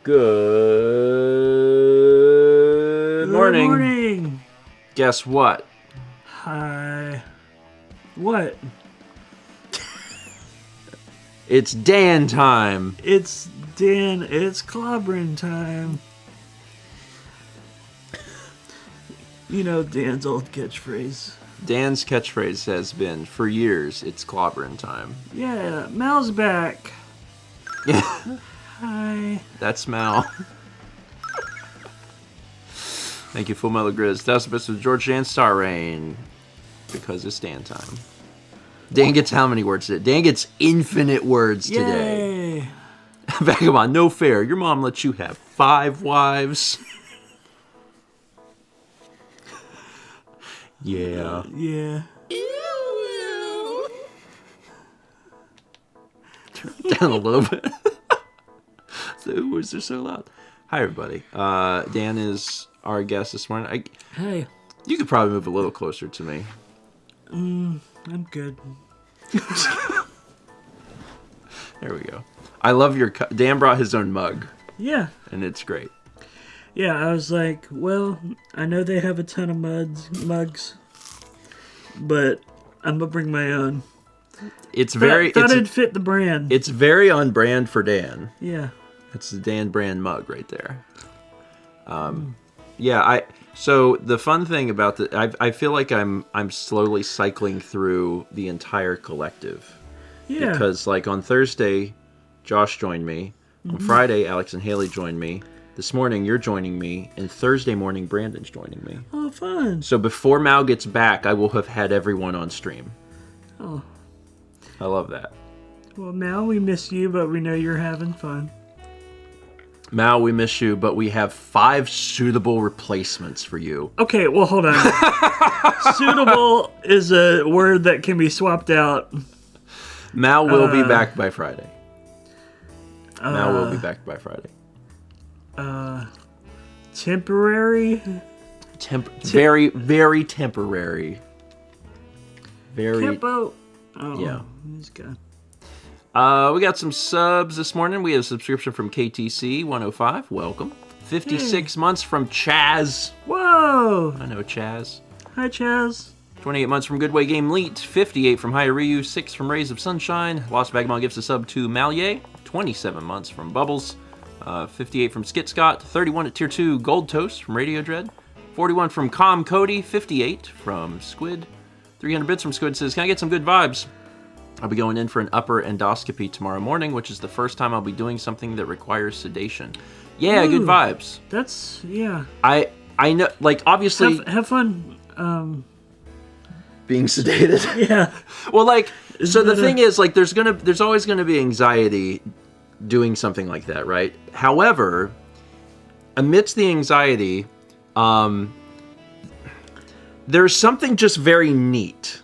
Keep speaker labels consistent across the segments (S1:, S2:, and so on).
S1: Good morning.
S2: Good morning.
S1: Guess what?
S2: Hi. What?
S1: It's Dan time.
S2: It's Dan. It's clobbering time. You know Dan's old catchphrase.
S1: Dan's catchphrase has been, for years, it's clobbering time.
S2: Yeah, Mal's back. Hi.
S1: That's Mal. Thank you, Full Metal Grizz. That's the best with George Jan Star Rain. Because it's Dan time. Dan gets how many words today? Dan gets infinite words today.
S2: Yay.
S1: Vagabond, no fair. Your mom lets you have 5 wives. Yeah.
S2: Yeah.
S1: Turn it down a little bit. The words are so loud. Hi, everybody. Dan is our guest this morning.
S2: Hey.
S1: You could probably move a little closer to me.
S2: I'm good.
S1: There we go. I love your... Dan brought his own mug.
S2: Yeah.
S1: And it's great.
S2: Yeah, I was like, well, I know they have a ton of mugs, but I'm gonna bring my own.
S1: It's very...
S2: Thought it'd fit the brand.
S1: It's very on brand for Dan.
S2: Yeah.
S1: That's the Dan brand mug right there. Yeah, so the fun thing about I feel like I'm slowly cycling through the entire collective.
S2: Yeah.
S1: Because like on Thursday, Josh joined me. On Friday, Alex and Haley joined me. This morning, you're joining me. And Thursday morning, Brandon's joining me.
S2: Oh, fun.
S1: So before Mal gets back, I will have had everyone on stream.
S2: Oh.
S1: I love that.
S2: Well, Mal, we miss you, but we know you're having fun.
S1: Mal, we miss you, but we have 5 suitable replacements for you.
S2: Okay, well, hold on. Suitable is a word that can be swapped out.
S1: Mal will be back by Friday. Mal will be back by Friday.
S2: Temporary?
S1: Very, very temporary. Very.
S2: Tempo? Oh,
S1: Yeah.
S2: He's good.
S1: We got some subs this morning. We have a subscription from KTC 105. Welcome. 56 months from Chaz.
S2: Whoa!
S1: I know Chaz.
S2: Hi, Chaz.
S1: 28 months from Goodway Game Leet. 58 from Higher Ryu. 6 from Rays of Sunshine. Lost Vagabond gives a sub to Malye. 27 months from Bubbles. 58 from Skit Scott. 31 at Tier 2 Gold Toast from Radio Dread. 41 from Com Cody. 58 from Squid. 300 bits from Squid says, can I get some good vibes? I'll be going in for an upper endoscopy tomorrow morning, which is the first time I'll be doing something that requires sedation. Yeah,
S2: Ooh,
S1: good vibes.
S2: That's, yeah.
S1: I know, like, obviously...
S2: Have fun,
S1: being sedated.
S2: Yeah.
S1: Well, like, so the thing is, like, there's always gonna be anxiety doing something like that, right? However, amidst the anxiety, there's something just very neat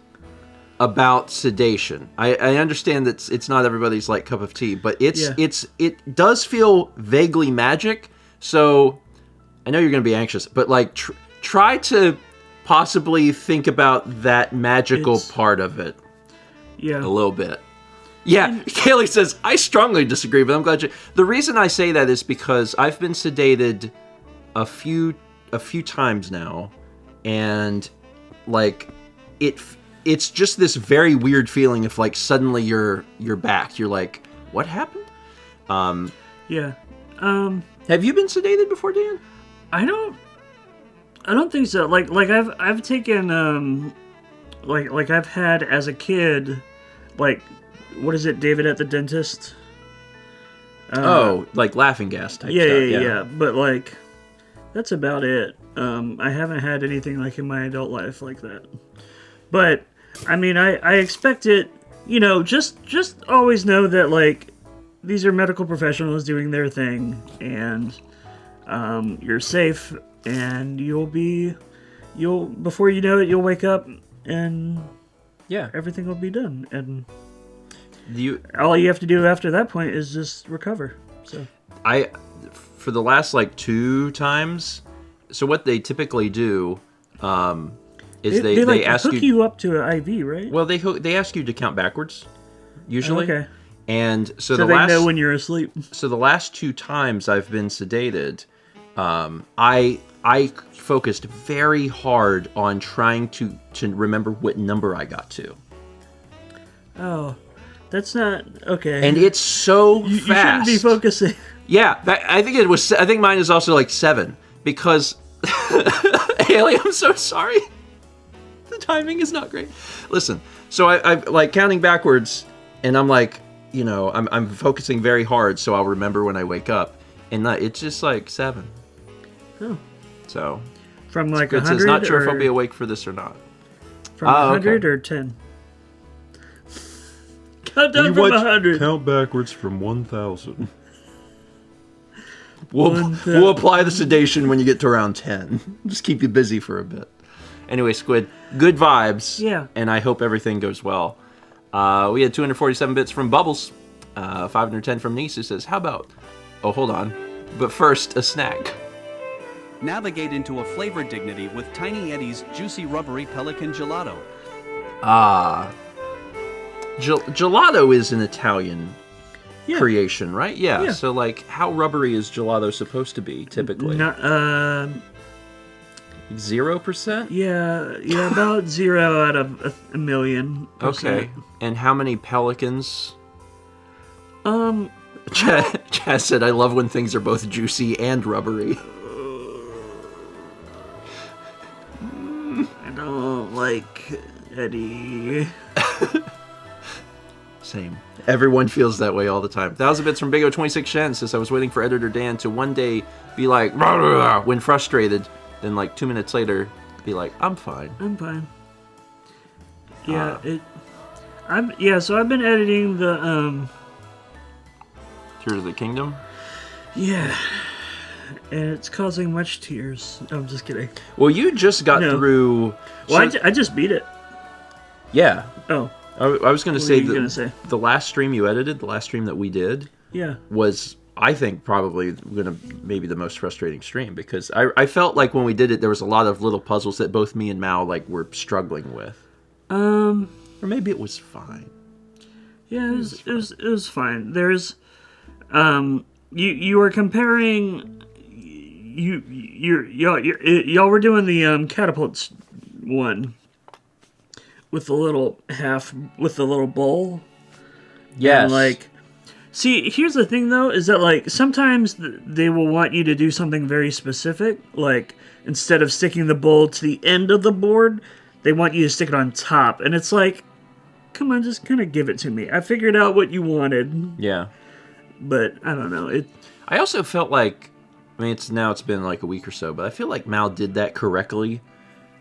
S1: about sedation. I understand that it's not everybody's like cup of tea, but it does feel vaguely magic. So I know you're going to be anxious, but like try to possibly think about that magical part of it.
S2: Yeah.
S1: A little bit. Yeah, Kaylee says, I strongly disagree, but I'm glad you... The reason I say that is because I've been sedated a few times now, and like it's just this very weird feeling if like suddenly you're back. You're like, what happened?
S2: Yeah.
S1: Have you been sedated before, Dan?
S2: I don't think so. Like I've taken like I've had as a kid, like, what is it, David at the dentist?
S1: Like laughing gas type stuff.
S2: Yeah. But like, that's about it. I haven't had anything like in my adult life like that. But I mean, I expect it. You know, just always know that like these are medical professionals doing their thing, and you're safe, and you'll before you know it, you'll wake up and everything will be done, and all you have to do after that point is just recover. So
S1: for the last like 2 times, so what they typically do is they
S2: like
S1: ask
S2: hook you up to an IV, right?
S1: Well, they ask you to count backwards usually.
S2: Okay.
S1: And so
S2: they know when you're asleep.
S1: So the last 2 times I've been sedated, I focused very hard on trying to remember what number I got to.
S2: Oh, that's not okay.
S1: And it's so fast.
S2: You shouldn't be focusing.
S1: Yeah, I think it was. I think mine is also like 7 because Haley, I'm so sorry. The timing is not great. Listen, so I like counting backwards, and I'm like, I'm focusing very hard so I'll remember when I wake up, and it's just like 7.
S2: Oh.
S1: So
S2: from like 100.
S1: It's not sure if I'll be awake for this or not.
S2: From 100 or 10. Count down from 100.
S1: Count backwards from 1,000. We'll apply the sedation when you get to around 10. Just keep you busy for a bit. Anyway, Squid, good vibes.
S2: Yeah.
S1: And I hope everything goes well. We had 247 bits from Bubbles. 510 from Nice, who says, how about... Oh, hold on. But first, a snack.
S3: Navigate into a flavored dignity with Tiny Eddie's Juicy Rubbery Pelican Gelato.
S1: Gelato is an Italian creation, right? Yeah. So, like, how rubbery is gelato supposed to be, typically? 0%?
S2: Yeah, about 0 out of a million %.
S1: Okay. And how many pelicans? Chaz said, I love when things are both juicy and rubbery.
S2: I don't like Eddie.
S1: Same. Everyone feels that way all the time. 1,000 bits from Big O26 Shen says, I was waiting for Editor Dan to one day be like, rah, rah, rah, when frustrated, then like 2 minutes later, be like, I'm fine.
S2: I'm fine. Yeah, so I've been editing the,
S1: Tears of the Kingdom?
S2: Yeah. And it's causing much tears. No, I'm just kidding.
S1: Well, you just got through...
S2: Well, I just beat it.
S1: Yeah.
S2: Oh.
S1: I was going to say,
S2: the
S1: last stream you edited, the last stream that we did, was, I think, probably going to maybe the most frustrating stream, because I felt like when we did it, there was a lot of little puzzles that both me and Mao like were struggling with. Or maybe it was fine.
S2: Yeah, it was fine. There's, you were comparing, y'all were doing the catapults one. With the little bowl.
S1: Yes.
S2: And see, here's the thing though, is that like sometimes they will want you to do something very specific. Like instead of sticking the bowl to the end of the board, they want you to stick it on top. And it's like, come on, just kind of give it to me. I figured out what you wanted.
S1: Yeah.
S2: But I don't know.
S1: I also felt like, I mean, it's been like a week or so, but I feel like Mal did that correctly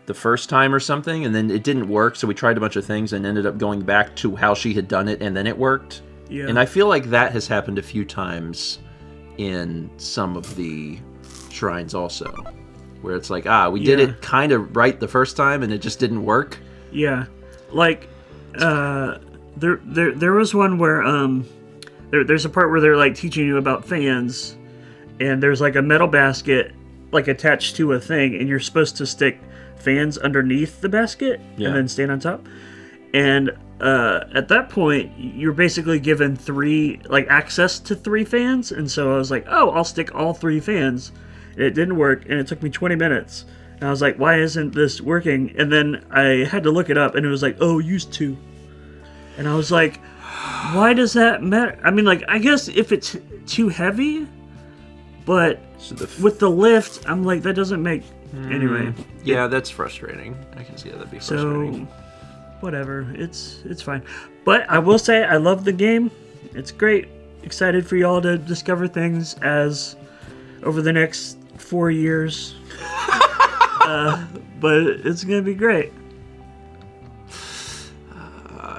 S1: the first time or something, and then it didn't work, so we tried a bunch of things and ended up going back to how she had done it, and then it worked.
S2: Yeah.
S1: And I feel like that has happened a few times in some of the shrines also, where it's like, we did it kind of right the first time, and it just didn't work.
S2: Yeah. Like, there was one where, there's a part where they're, like, teaching you about fans, and there's, like, a metal basket, like, attached to a thing, and you're supposed to stick fans underneath the basket and then stand on top. And at that point, you're basically given access to 3 fans. And so I was like, oh, I'll stick all 3 fans. And it didn't work, and it took me 20 minutes. And I was like, why isn't this working? And then I had to look it up, and it was like, oh, use 2. And I was like, why does that matter? I mean, like, I guess if it's too heavy, but with the lift, I'm like, that doesn't make... Anyway.
S1: Yeah, that's frustrating. I can see how that'd be frustrating.
S2: So, whatever. It's fine. But I will say, I love the game. It's great. Excited for y'all to discover things as over the next 4 years. But it's going to be great.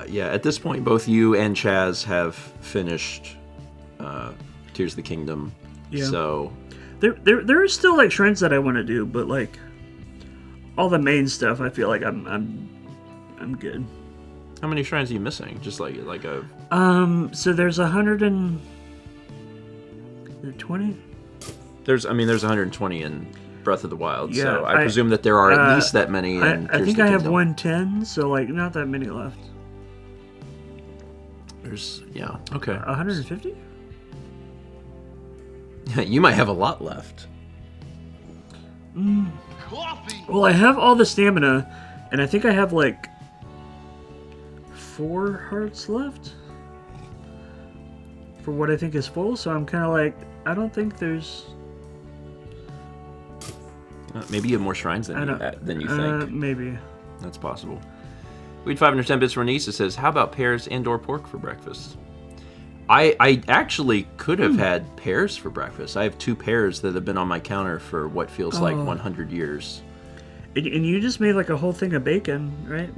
S1: Yeah, at this point, both you and Chaz have finished Tears of the Kingdom.
S2: Yeah.
S1: So...
S2: There are still like shrines that I want to do, but like all the main stuff, I feel like I'm good.
S1: How many shrines are you missing? Just like a.
S2: So there's 120.
S1: There's 120 in Breath of the Wild.
S2: Yeah,
S1: so I presume that there are at least that many.
S2: I think I have 110, so like not that many left.
S1: Okay.
S2: 150?
S1: You might have a lot left.
S2: Well, I have all the stamina, and I think I have like 4 hearts left for what I think is full. So I'm kind of like, I don't think there's.
S1: Maybe you have more shrines than you think.
S2: Maybe.
S1: That's possible. We had 510 bits from Anissa says, how about pears and/or pork for breakfast? I actually could have had pears for breakfast. I have 2 pears that have been on my counter for what feels like 100 years.
S2: And you just made like a whole thing of bacon, right?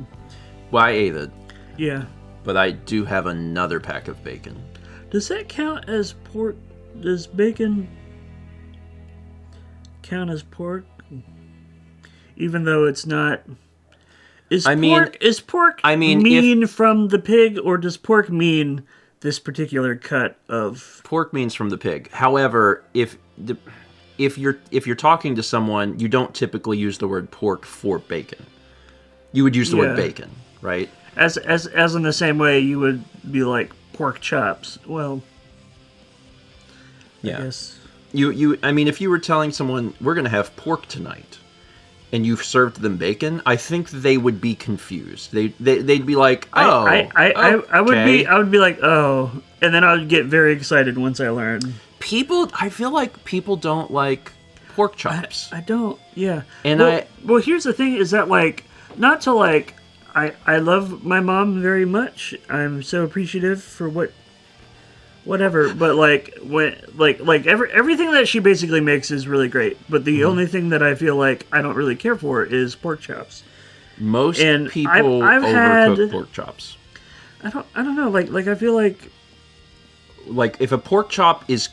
S1: Well, I ate it.
S2: Yeah.
S1: But I do have another pack of bacon.
S2: Does that count as pork? Does bacon count as pork? Even though it's not. Is pork mean from the pig, or does pork mean this particular cut of
S1: pork means from the pig? However, if you're talking to someone, you don't typically use the word pork for bacon. You would use the word bacon, right?
S2: As in the same way you would be like pork chops. Well,
S1: yeah.
S2: I guess.
S1: I mean, if you were telling someone we're going to have pork tonight, and you've served them bacon, I think they would be confused. They'd be like, oh,
S2: I would be like, oh, and then I would get very excited once I learned.
S1: I feel like people don't like pork chops.
S2: I don't, yeah.
S1: And
S2: well, here's the thing: is that like, not to like, I love my mom very much. I'm so appreciative for whatever, but like everything that she basically makes is really great. But the only thing that I feel like I don't really care for is pork chops.
S1: Most people overcook pork chops.
S2: I don't know. Like I feel like
S1: if a pork chop is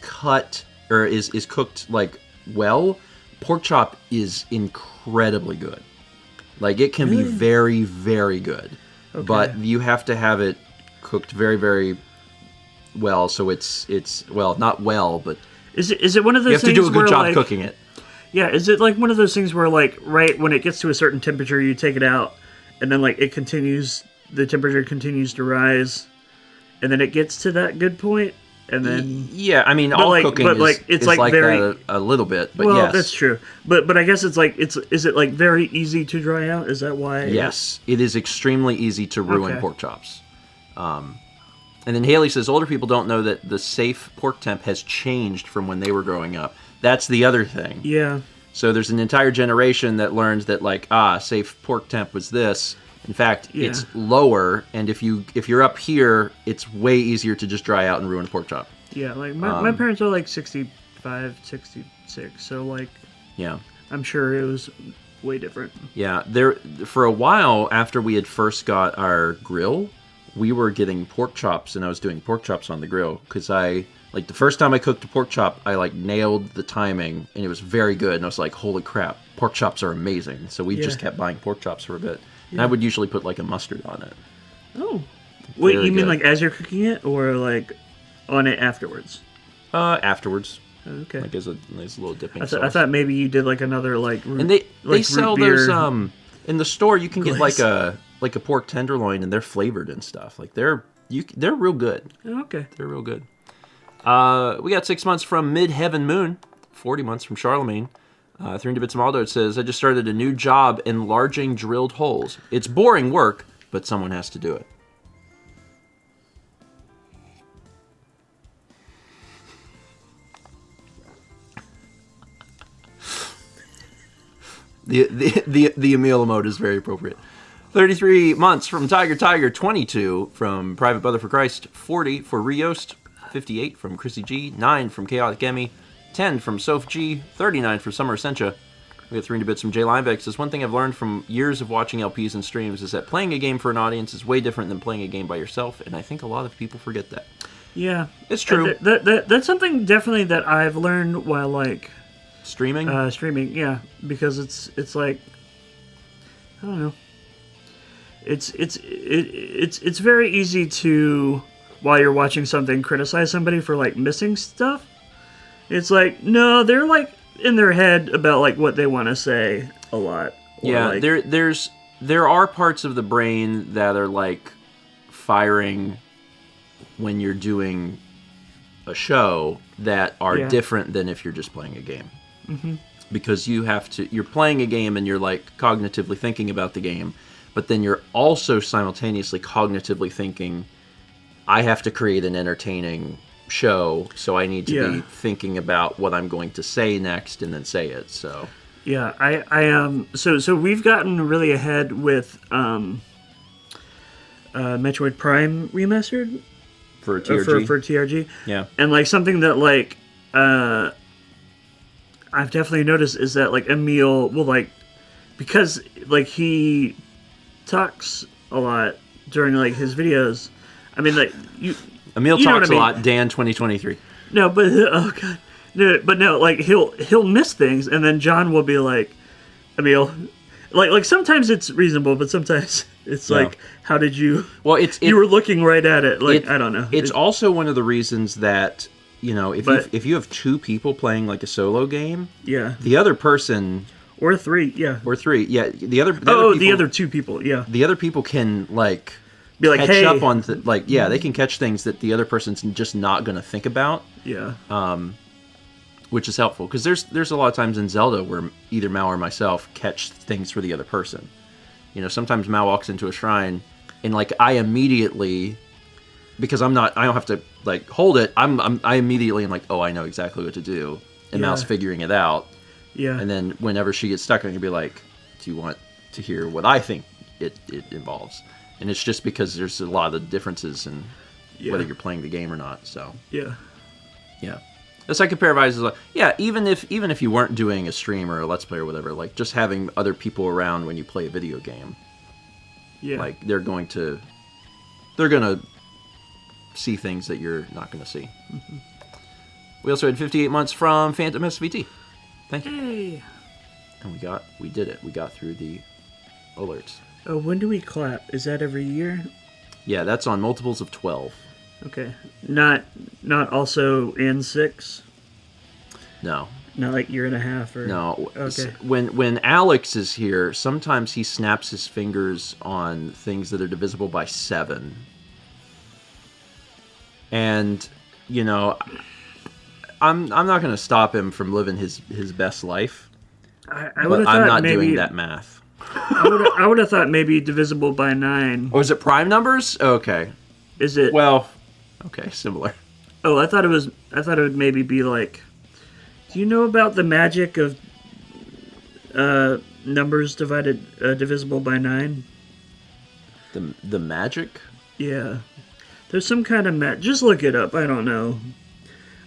S1: cut or is cooked like well, pork chop is incredibly good. Like it can be very, very good, but you have to have it cooked very, very well. So it's well, not well, but
S2: is it one of those?
S1: You have to do a good job cooking it.
S2: Yeah, is it like one of those things where like right when it gets to a certain temperature, you take it out, and then like the temperature continues to rise, and then it gets to that good point, and then
S1: I mean all cooking is like
S2: very,
S1: that a little bit, but
S2: well,
S1: yes,
S2: that's true. But I guess it's like is it like very easy to dry out? Is that why?
S1: Yes, it is extremely easy to ruin pork chops. And then Haley says older people don't know that the safe pork temp has changed from when they were growing up. That's the other thing.
S2: Yeah.
S1: So there's an entire generation that learns that like safe pork temp was this. In fact, it's lower, and if you're up here, it's way easier to just dry out and ruin a pork chop.
S2: Yeah, like my parents are like 65, 66, so like
S1: yeah,
S2: I'm sure it was way different.
S1: Yeah, there for a while after we had first got our grill, we were getting pork chops, and I was doing pork chops on the grill because the first time I cooked a pork chop, I like nailed the timing, and it was very good, and I was like, holy crap, pork chops are amazing. So we just kept buying pork chops for a bit. And I would usually put like a mustard on it.
S2: Oh. Wait, you mean like as you're cooking it, or like on it afterwards?
S1: Afterwards.
S2: Okay.
S1: Like as a nice little dipping sauce.
S2: I thought maybe you did like another like root,
S1: and they
S2: like
S1: sell those in the store. You can get like a pork tenderloin, and they're flavored and stuff. Like they're real good.
S2: Okay.
S1: They're real good. We got 6 months from Mid Heaven Moon, 40 months from Charlemagne. 300 Bits Maldo, it says, I just started a new job enlarging drilled holes. It's boring work, but someone has to do it. The Emil emote is very appropriate. 33 months from Tiger, 22 from Private Brother for Christ, 40 for Riost, 58 from Chrissy G, 9 from Chaotic Emmy, 10 from Soph G, 39 for Summer Essentia. We got 300 bits from Jay Linebeck. Says, one thing I've learned from years of watching LPs and streams is that playing a game for an audience is way different than playing a game by yourself, and I think a lot of people forget that.
S2: Yeah.
S1: It's true.
S2: That's something definitely that I've learned while like
S1: streaming?
S2: Streaming, yeah. Because it's like I don't know. It's very easy to, while you're watching something, criticize somebody for like missing stuff. It's like, no, they're like in their head about like what they want to say a lot.
S1: Yeah,
S2: like,
S1: there are parts of the brain that are like firing when you're doing a show that are
S2: Yeah.
S1: different than if you're just playing a game. Because you're playing a game and you're like cognitively thinking about the game, but then you're also simultaneously cognitively thinking, I have to create an entertaining show, so I need to be thinking about what I'm going to say next and then say it. So
S2: Yeah, so we've gotten really ahead with Metroid Prime Remastered
S1: for TRG,
S2: for TRG.
S1: yeah,
S2: And like something that like I've definitely noticed is that like Emil will like, because like he talks a lot during like his videos. I mean, like
S1: Emil
S2: you know
S1: talks
S2: what I
S1: a
S2: mean.
S1: lot. Dan 2023.
S2: No, but oh god, no, but no, like he'll miss things, and then John will be like, Emil, like sometimes it's reasonable, but sometimes it's like, how did you?
S1: Well,
S2: you were looking right at it. Like I don't know.
S1: It's also one of the reasons that, you know, if you have two people playing like a solo game,
S2: yeah,
S1: the other person
S2: or three, yeah,
S1: or three, yeah, the other
S2: the other two people, yeah,
S1: the other people can like
S2: be like,
S1: catch
S2: hey,
S1: up on they can catch things that the other person's just not going to think about,
S2: yeah,
S1: which is helpful because there's a lot of times in Zelda where either Mal or myself catch things for the other person. You know, sometimes Mal walks into a shrine and like I immediately, because I don't have to like hold it. I immediately am like, oh, I know exactly what to do, and Mal's figuring it out.
S2: yeah,
S1: And then whenever she gets stuck, I can be like, do you want to hear what I think it involves? And it's just because there's a lot of differences in whether you're playing the game or not. So
S2: yeah.
S1: the second pair of eyes is like, yeah, even if you weren't doing a stream or a let's play or whatever, like just having other people around when you play a video game, like they're gonna see things that you're not gonna see. We also had 58 months from Phantom SVT. Thank you.
S2: Hey.
S1: And we did it. We got through the alerts.
S2: Oh, when do we clap? Is that every year?
S1: Yeah, that's on multiples of 12.
S2: Okay. Not also in 6?
S1: No.
S2: Not like year and a half or
S1: No.
S2: Okay.
S1: When Alex is here, sometimes he snaps his fingers on things that are divisible by 7. And, you know, I'm not going to stop him from living his best life.
S2: I would have thought
S1: I'm not
S2: maybe,
S1: doing that math.
S2: I would have thought maybe divisible by 9.
S1: Or is it prime numbers? Okay.
S2: Is it?
S1: Well, okay, similar.
S2: Oh, I thought it would maybe be like. Do you know about the magic of numbers divisible by 9?
S1: The magic?
S2: Yeah. There's some kind of just look it up. I don't know.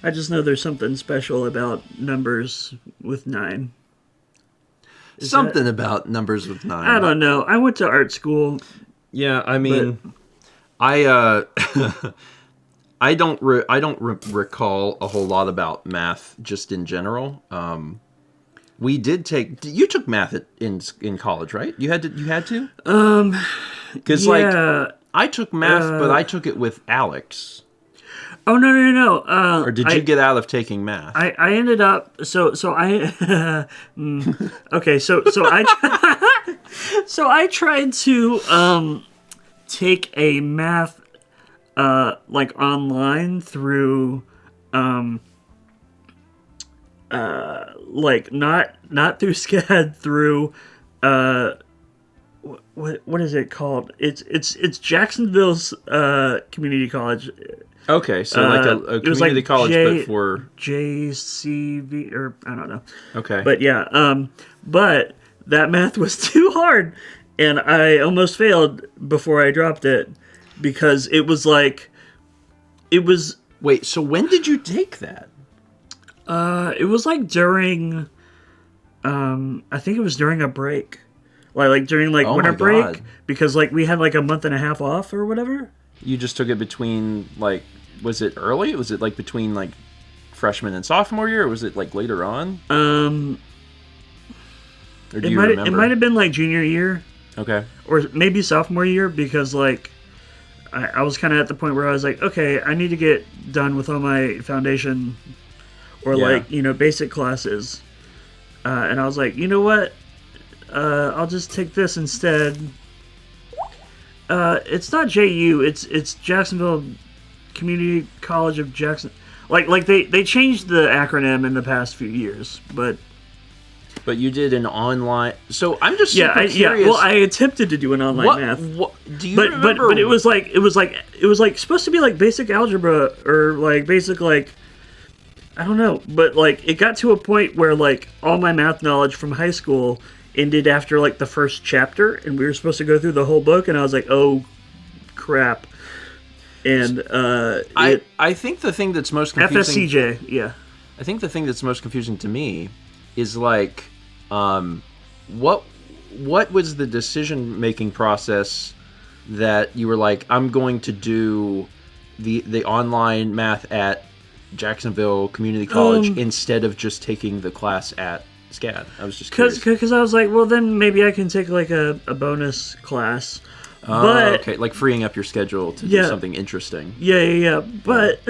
S2: I just know there's something special about numbers with 9.
S1: Something about numbers with 9.
S2: I don't know. I went to art school.
S1: Yeah, I mean, I don't recall a whole lot about math just in general. We did you took math in college, right? You had to. Because like I took math, but I took it with Alex.
S2: Oh no!
S1: Or did you get out of taking math?
S2: I ended up I okay so I so I tried to take a math like online through like not through SCAD, through what is it called? It's Jacksonville's community college.
S1: Okay, so like a community
S2: like
S1: college, but for
S2: JCV or I don't know.
S1: Okay,
S2: but yeah, but that math was too hard, and I almost failed before I dropped it because it was like
S1: Wait, so when did you take that?
S2: It was like during, I think it was during a break, like during like winter break, because like we had like a month and a half off or whatever.
S1: You just took it between, like, was it early? Was it, like, between, like, freshman and sophomore year, or was it, like, later on? Or do you remember?
S2: It might have been, like, junior year.
S1: Okay.
S2: Or maybe sophomore year, because, like, I was kind of at the point where I was like, okay, I need to get done with all my foundation or, like, you know, basic classes. And I was like, you know what? I'll just take this instead. It's not JU. It's Jacksonville Community College of Jackson. Like they changed the acronym in the past few years, but
S1: you did an online. So I'm just super curious.
S2: yeah. Well, I attempted to do an online math.
S1: What do you
S2: but
S1: remember?
S2: but it was like supposed to be like basic algebra or like basic like I don't know, but like it got to a point where like all my math knowledge from high school ended after like the first chapter, and we were supposed to go through the whole book, and I was like, oh crap. And
S1: I think the thing that's most confusing.
S2: FSCJ, yeah.
S1: I think the thing that's most confusing to me is like, what was the decision making process that you were like, I'm going to do the online math at Jacksonville Community College instead of just taking the class at SCAD? I was just curious.
S2: Because I was like, well, then maybe I can take like a bonus class. But,
S1: okay, like freeing up your schedule to do something interesting.
S2: Yeah. But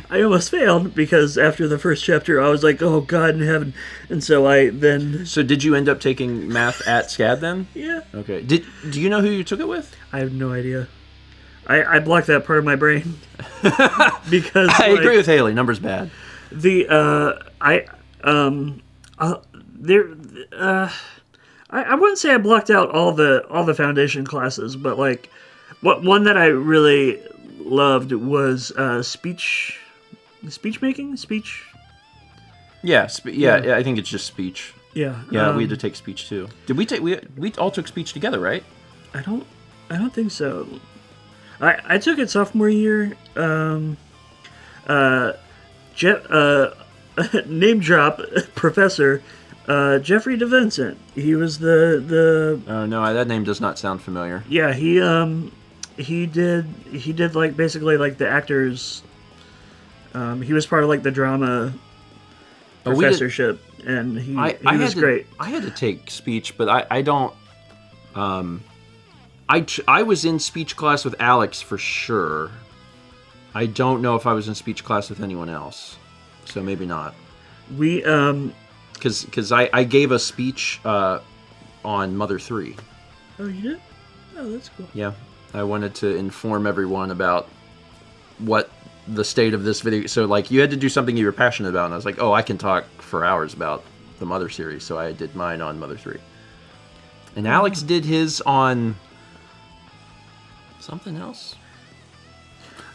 S2: I almost failed because after the first chapter, I was like, oh, God in heaven. And so I then...
S1: So did you end up taking math at SCAD then?
S2: Yeah.
S1: Okay. Do you know who you took it with?
S2: I have no idea. I blocked that part of my brain. Because
S1: I agree with Haley. Numbers bad.
S2: I wouldn't say I blocked out all the foundation classes, but like, one that I really loved was speech making.
S1: Yeah, yeah. I think it's just speech.
S2: Yeah.
S1: Yeah, we had to take speech too. Did we take? We all took speech together, right?
S2: I don't think so. I took it sophomore year. Name drop professor. Jeffrey DeVincent. He was the.
S1: Oh no, that name does not sound familiar.
S2: Yeah, he did like basically like the actors. He was part of like the drama professorship, and he was great.
S1: I had to take speech, but I don't. I was in speech class with Alex for sure. I don't know if I was in speech class with anyone else, so maybe not.
S2: We
S1: Because I gave a speech on Mother 3.
S2: Oh, you did? Oh, that's cool.
S1: Yeah. I wanted to inform everyone about what the state of this video... So, like, you had to do something you were passionate about, and I was like, oh, I can talk for hours about the Mother series, so I did mine on Mother 3. And Alex did his on... something else?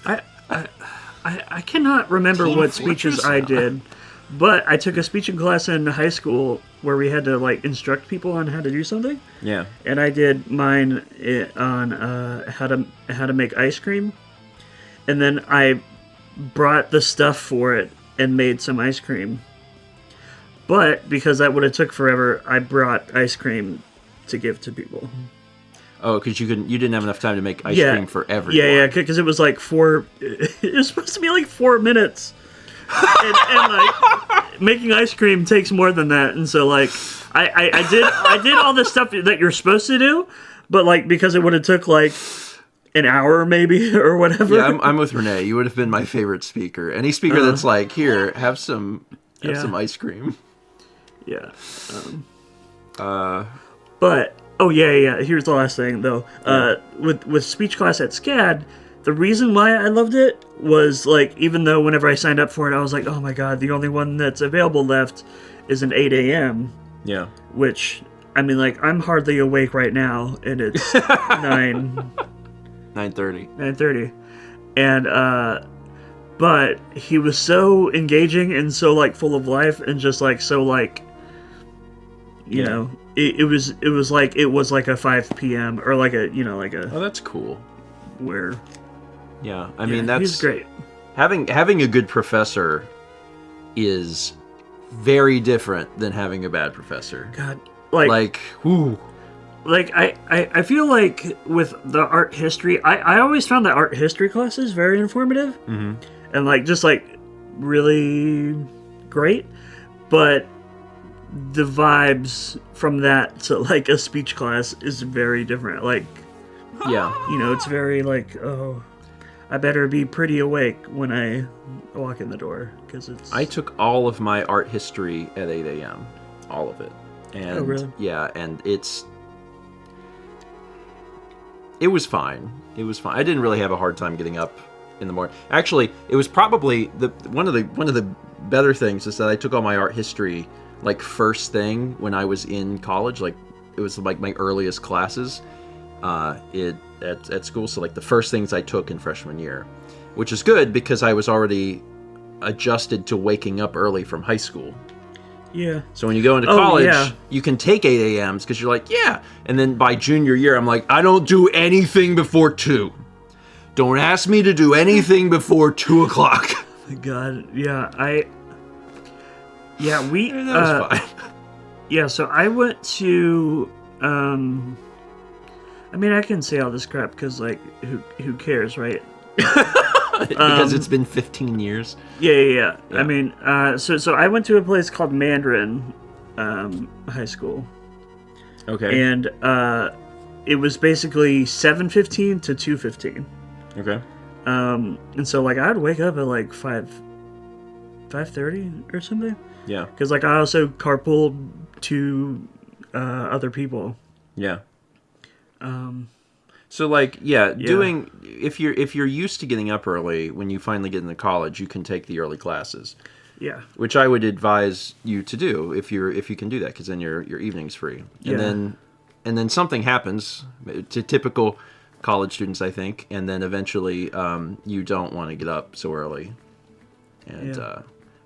S2: I cannot remember what speeches I did. But I took a speeching class in high school where we had to like instruct people on how to do something.
S1: Yeah.
S2: And I did mine on how to make ice cream, and then I brought the stuff for it and made some ice cream. But because that would have took forever, I brought ice cream to give to people.
S1: Oh, because you didn't have enough time to make ice cream for everyone.
S2: Yeah, because it was like it was supposed to be like 4 minutes. and like making ice cream takes more than that, and so like I did all the stuff that you're supposed to do, but like because it would have took like an hour maybe or whatever.
S1: Yeah, I'm with Renee. You would have been my favorite speaker. Any speaker that's like, here, have some ice cream.
S2: Yeah. But here's the last thing though. With speech class at SCAD. The reason why I loved it was, like, even though whenever I signed up for it, I was like, oh my god, the only one that's available left is an 8 a.m.
S1: Yeah.
S2: Which, I mean, like, I'm hardly awake right now, and it's 9:30. 9:30. And, but he was so engaging and so, like, full of life and just, like, so, like, you know, it was like a 5 p.m. or like a, like a...
S1: Oh, that's cool.
S2: Where...
S1: Yeah, I mean, that's...
S2: He's great.
S1: Having a good professor is very different than having a bad professor.
S2: God,
S1: whoo.
S2: Like, I feel like with the art history, I always found that art history classes very informative.
S1: Mm-hmm.
S2: And, like, just, like, really great. But the vibes from that to, like, a speech class is very different. Like,
S1: yeah.
S2: It's very, like, oh... I better be pretty awake when I walk in the door, because it's...
S1: I took all of my art history at 8 a.m. All of it. And,
S2: oh, really?
S1: Yeah, and it was fine. It was fine. I didn't really have a hard time getting up in the morning. Actually, it was probably one of the better things is that I took all my art history like first thing when I was in college. Like it was like my earliest classes at school. So like the first things I took in freshman year, which is good because I was already adjusted to waking up early from high school.
S2: Yeah.
S1: So when you go into college, you can take 8 a.m.s because you're like, yeah. And then by junior year, I'm like, I don't do anything before 2. Don't ask me to do anything before 2 o'clock.
S2: God, yeah, we.
S1: That was fine.
S2: Yeah, so I went to. I mean, I can say all this crap because, like, who cares, right?
S1: Because it's been 15 years.
S2: Yeah. I mean, so I went to a place called Mandarin High School.
S1: Okay.
S2: And it was basically 7:15 to 2:15.
S1: Okay.
S2: And so like I'd wake up at like 5:30 or something.
S1: Yeah.
S2: Because like I also carpooled to other people.
S1: Yeah. So like doing if you're used to getting up early when you finally get into college, you can take the early classes.
S2: Yeah.
S1: Which I would advise you to do if you can do that, because then your evening's free. And then something happens to typical college students, I think, and then eventually you don't want to get up so early. And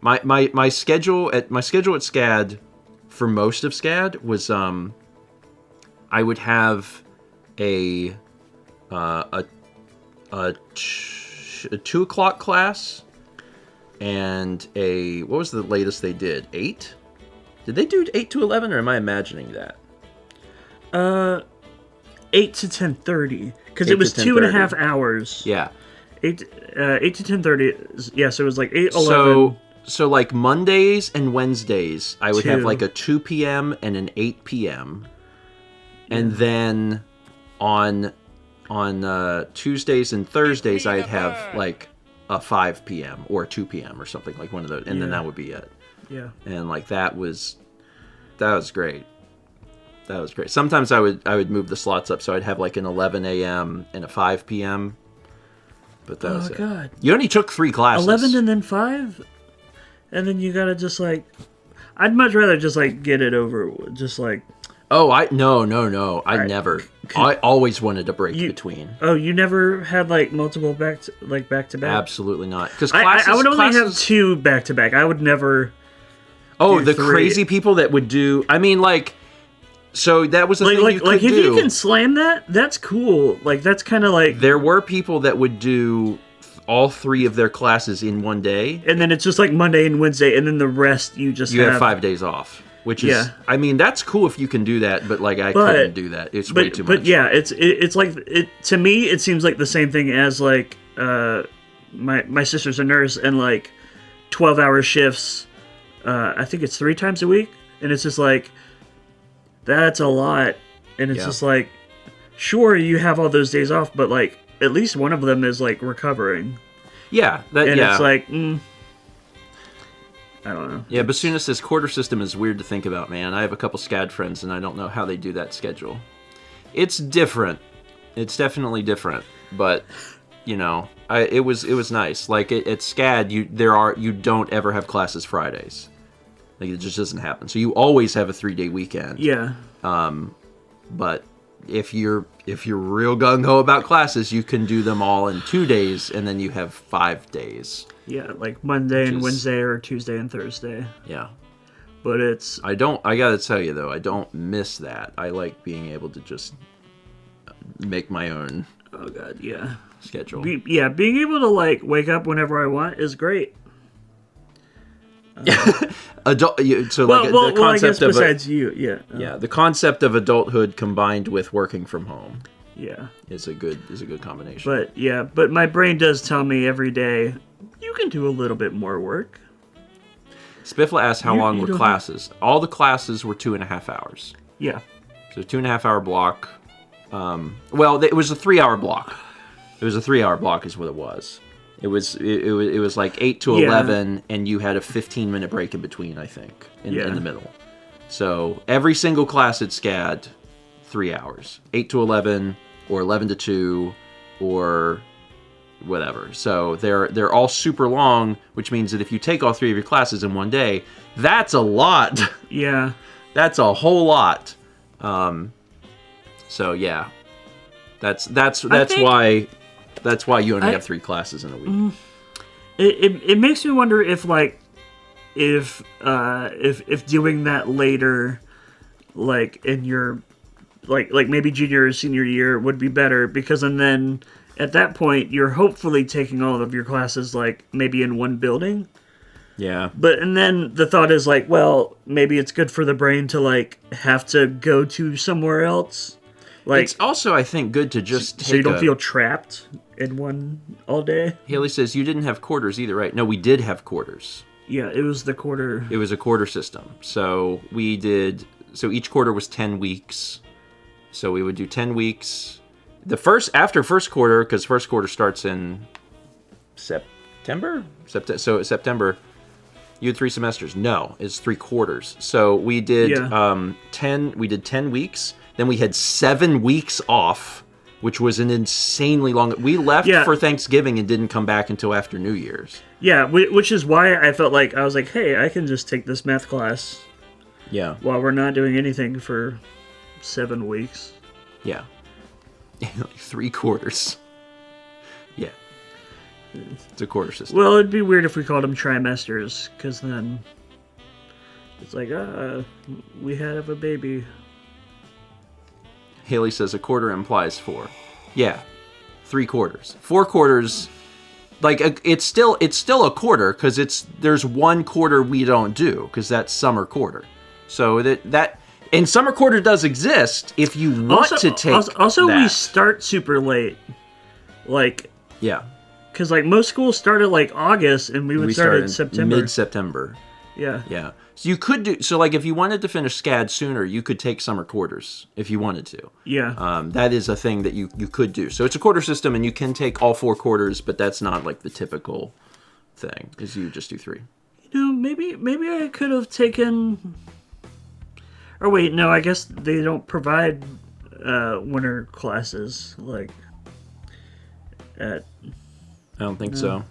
S1: my schedule at SCAD for most of SCAD was I would have a 2 o'clock class and what was the latest they did? 8? Did they do 8 to 11, or am I imagining that?
S2: 8 to 10:30, because it was 2.5 hours.
S1: Yeah.
S2: 8 to 10:30. Yeah, so it was like 8:11.
S1: So like Mondays and Wednesdays, I would have
S2: 2.
S1: like a 2 p.m. and an 8 p.m. And then on Tuesdays and Thursdays, I'd have like a 5 p.m. or a 2 p.m. or something, like one of those, and then that would be it.
S2: Yeah.
S1: And like that was great. That was great. Sometimes I would move the slots up, so I'd have like an 11 a.m. and a 5 p.m. But that was it. Oh God! You only took 3 classes.
S2: 11 and then 5, and then you gotta just like. I'd much rather just like get it over with. Just like.
S1: Oh, no. I never. I always wanted a break between.
S2: Oh, you never had like multiple back to back?
S1: Absolutely not. Because
S2: I would only have 2 back to back. I would never.
S1: Oh, the
S2: 3.
S1: Crazy people that would do. I mean, like. So that was the thing you could
S2: like if
S1: do.
S2: you can slam that, that's cool. Like that's kind of like.
S1: There were people that would do all 3 of their classes in one day,
S2: and then it's just like Monday and Wednesday, and then the rest you have
S1: 5 days off. Which is, I mean, that's cool if you can do that, but like I couldn't do that. It's way too much.
S2: But yeah, it's like to me it seems like the same thing as like my sister's a nurse, and like 12-hour shifts. I think it's 3 times a week, and it's just like that's a lot, and it's just like sure you have all those days off, but like at least one of them is like recovering.
S1: Yeah,
S2: it's like. I don't know.
S1: Yeah, Basuna says quarter system is weird to think about, man. I have a couple SCAD friends, and I don't know how they do that schedule. It's different. It's definitely different, but you know, it was nice. Like at SCAD, you don't ever have classes Fridays. Like it just doesn't happen. So you always have a 3-day weekend.
S2: Yeah.
S1: But if you're real gung ho about classes, you can do them all in 2 days, and then you have 5 days.
S2: Yeah, like Monday and Wednesday, or Tuesday and Thursday.
S1: Yeah.
S2: But it's...
S1: I gotta tell you, though, I don't miss that. I like being able to just make my own...
S2: Oh, God, yeah.
S1: Schedule.
S2: Being able to, like, wake up whenever I want is great.
S1: The concept
S2: I guess
S1: of
S2: besides you,
S1: the concept of adulthood combined with working from home.
S2: Yeah.
S1: Is a good combination.
S2: But my brain does tell me every day, you can do a little bit more work.
S1: Spiffla asked how long were classes. All the classes were 2.5 hours.
S2: Yeah.
S1: So 2.5 hour block. Well, it was a 3-hour block. It was a 3-hour block is what it was. It was like 8 to 11, and you had a 15-minute break in between, I think, in the middle. So every single class at SCAD, 3 hours. 8 to 11, or 11 to 2, or whatever. So they're all super long, which means that if you take all 3 of your classes in one day, that's a lot.
S2: Yeah.
S1: That's a whole lot. So yeah, that's why you only have 3 classes in a week.
S2: It makes me wonder if doing that later, like in your like maybe junior or senior year would be better, because and then at that point you're hopefully taking all of your classes like maybe in one building.
S1: Yeah.
S2: But and then the thought is like, well, maybe it's good for the brain to like have to go to somewhere else. Like,
S1: it's also, I think, good to just
S2: so you don't feel trapped in one all day.
S1: Haley says you didn't have quarters either, right? No, we did have quarters.
S2: Yeah, it was the quarter.
S1: It was a quarter system. So each quarter was 10 weeks. So we would do 10 weeks. After first quarter, because first quarter starts in September. So September, you had 3 semesters. No, it's 3 quarters. So we did 10 weeks. Then we had 7 weeks off, which was an insanely long. We left for Thanksgiving and didn't come back until after New Year's.
S2: Yeah, which is why I felt like I was like, hey, I can just take this math class.
S1: Yeah.
S2: While we're not doing anything for 7 weeks.
S1: Yeah. Like 3 quarters. Yeah. It's a quarter system.
S2: Well, it'd be weird if we called them trimesters, because then it's like, we have a baby.
S1: Haley says a quarter implies 4. Yeah. 3 quarters. 4 quarters. Like it's still a quarter, because there's 1 quarter we don't do, because that's summer quarter. So that and summer quarter does exist if you want to take.
S2: Also, we start super late. Like,
S1: yeah,
S2: because like most schools start at like August, and we start in September.
S1: Mid-September.
S2: Yeah.
S1: Yeah. So you could do like if you wanted to finish SCAD sooner, you could take summer quarters if you wanted to.
S2: Yeah.
S1: That is a thing that you could do. So it's a quarter system, and you can take all 4 quarters, but that's not like the typical thing, because you just do 3.
S2: You know, maybe I could have taken. Or wait, no, I guess they don't provide winter classes like at.
S1: I don't think so.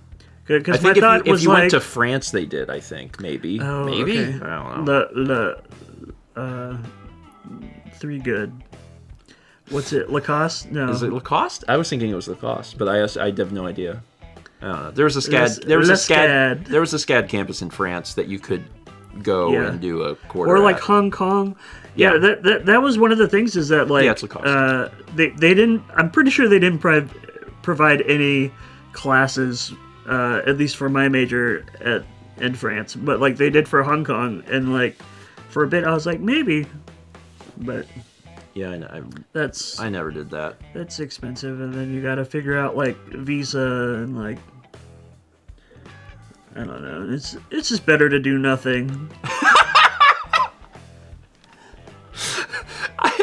S2: Because
S1: I think if you
S2: like,
S1: went to France, they did. I think maybe. Maybe
S2: okay.
S1: I don't know.
S2: The 3 good. What's it? Lacoste? No.
S1: Is it Lacoste? I was thinking it was Lacoste, but I have no idea. I don't know. There was a SCAD. There was a SCAD campus in France that you could go and do a quarter.
S2: Or like Hong Kong. Yeah, that was one of the things, is that like
S1: it's Lacoste.
S2: They didn't. I'm pretty sure they didn't provide any classes, at least for my major in France, but like they did for Hong Kong, and like for a bit I was like maybe, but
S1: yeah, I never did that.
S2: That's expensive, and then you got to figure out like visa and like I don't know. It's just better to do nothing.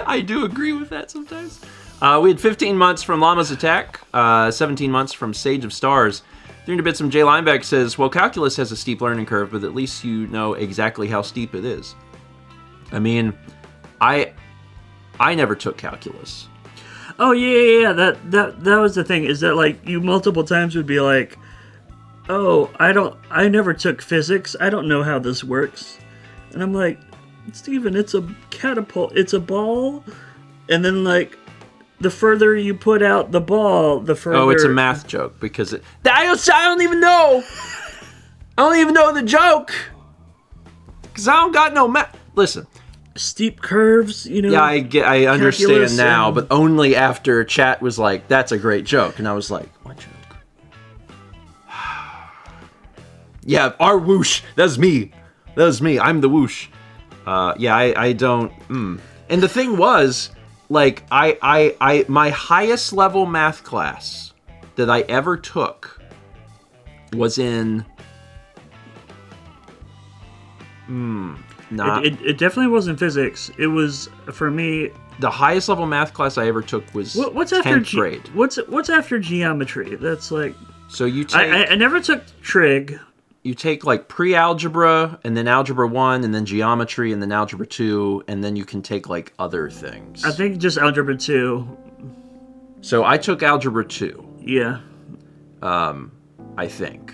S1: I do agree with that sometimes. We had 15 months from Llama's Attack, 17 months from Sage of Stars. 300 bits from Jay Lineback says, well, calculus has a steep learning curve, but at least you know exactly how steep it is. I mean, I never took calculus.
S2: Oh yeah. That was the thing, is that like you multiple times would be like, oh, I never took physics. I don't know how this works. And I'm like, Steven, it's a catapult. It's a ball. And then like, the further you put out the ball, the further...
S1: Oh, it's a math joke, because I don't even know. I don't even know the joke. Because I don't got no math. Listen.
S2: Steep curves, you know.
S1: Yeah, I understand now, but only after chat was like, that's a great joke. And I was like, what joke? Yeah, our whoosh. That's me. I'm the whoosh. I don't... And the thing was... Like, my highest level math class that I ever took was in...
S2: It definitely wasn't physics. It was, for me...
S1: The highest level math class I ever took was
S2: what's after
S1: 10th grade.
S2: What's after geometry? That's like...
S1: So you take...
S2: I never took trig.
S1: You take like pre-algebra, and then algebra 1, and then geometry, and then algebra 2, and then you can take like other things.
S2: I think just algebra 2.
S1: So I took algebra 2.
S2: Yeah.
S1: I think.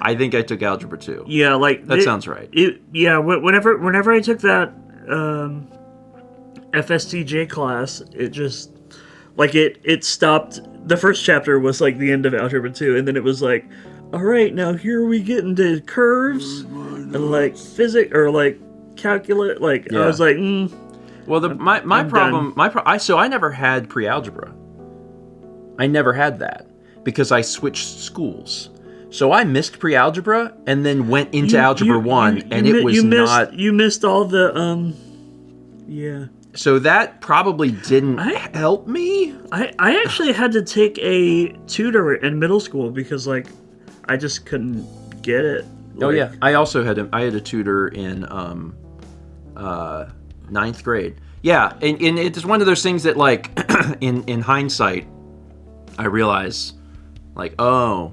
S1: I think I took Algebra 2.
S2: Yeah, like...
S1: That sounds right.
S2: Whenever I took that FSTJ class, it just... Like, it stopped... The first chapter was, like, the end of Algebra 2, and then it was like, alright, now here we get into curves, and, like, physics, or, like, calculus, like, I was like,
S1: Well, my problem... So I never had pre-algebra. I never had that, because I switched schools. So I missed pre-algebra and then went into Algebra 1, and it was not...
S2: You missed all the, yeah.
S1: So that probably didn't help me.
S2: I actually had to take a tutor in middle school because, like, I just couldn't get it.
S1: Oh, yeah. I also had a tutor in 9th grade. Yeah, and it's one of those things that, like, in hindsight, I realize, like, oh...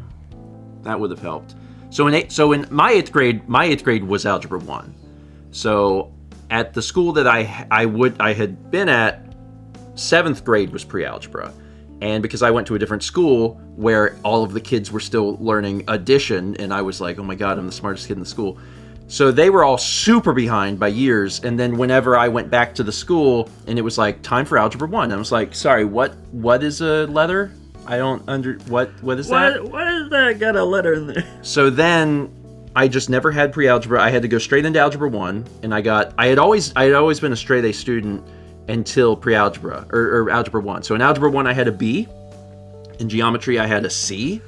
S1: That would have helped. So in my eighth grade was Algebra 1. So at the school that I had been at, 7th grade was pre-algebra. And because I went to a different school where all of the kids were still learning addition, and I was like, oh my God, I'm the smartest kid in the school. So they were all super behind by years. And then whenever I went back to the school and it was like, time for Algebra 1, I was like, sorry, what is a letter? I don't what is that?
S2: What is that got a letter in there?
S1: So then I just never had pre-algebra. I had to go straight into Algebra 1, and I had always been a straight A student until pre-algebra or Algebra 1. So in Algebra 1 I had a B. In geometry I had a C.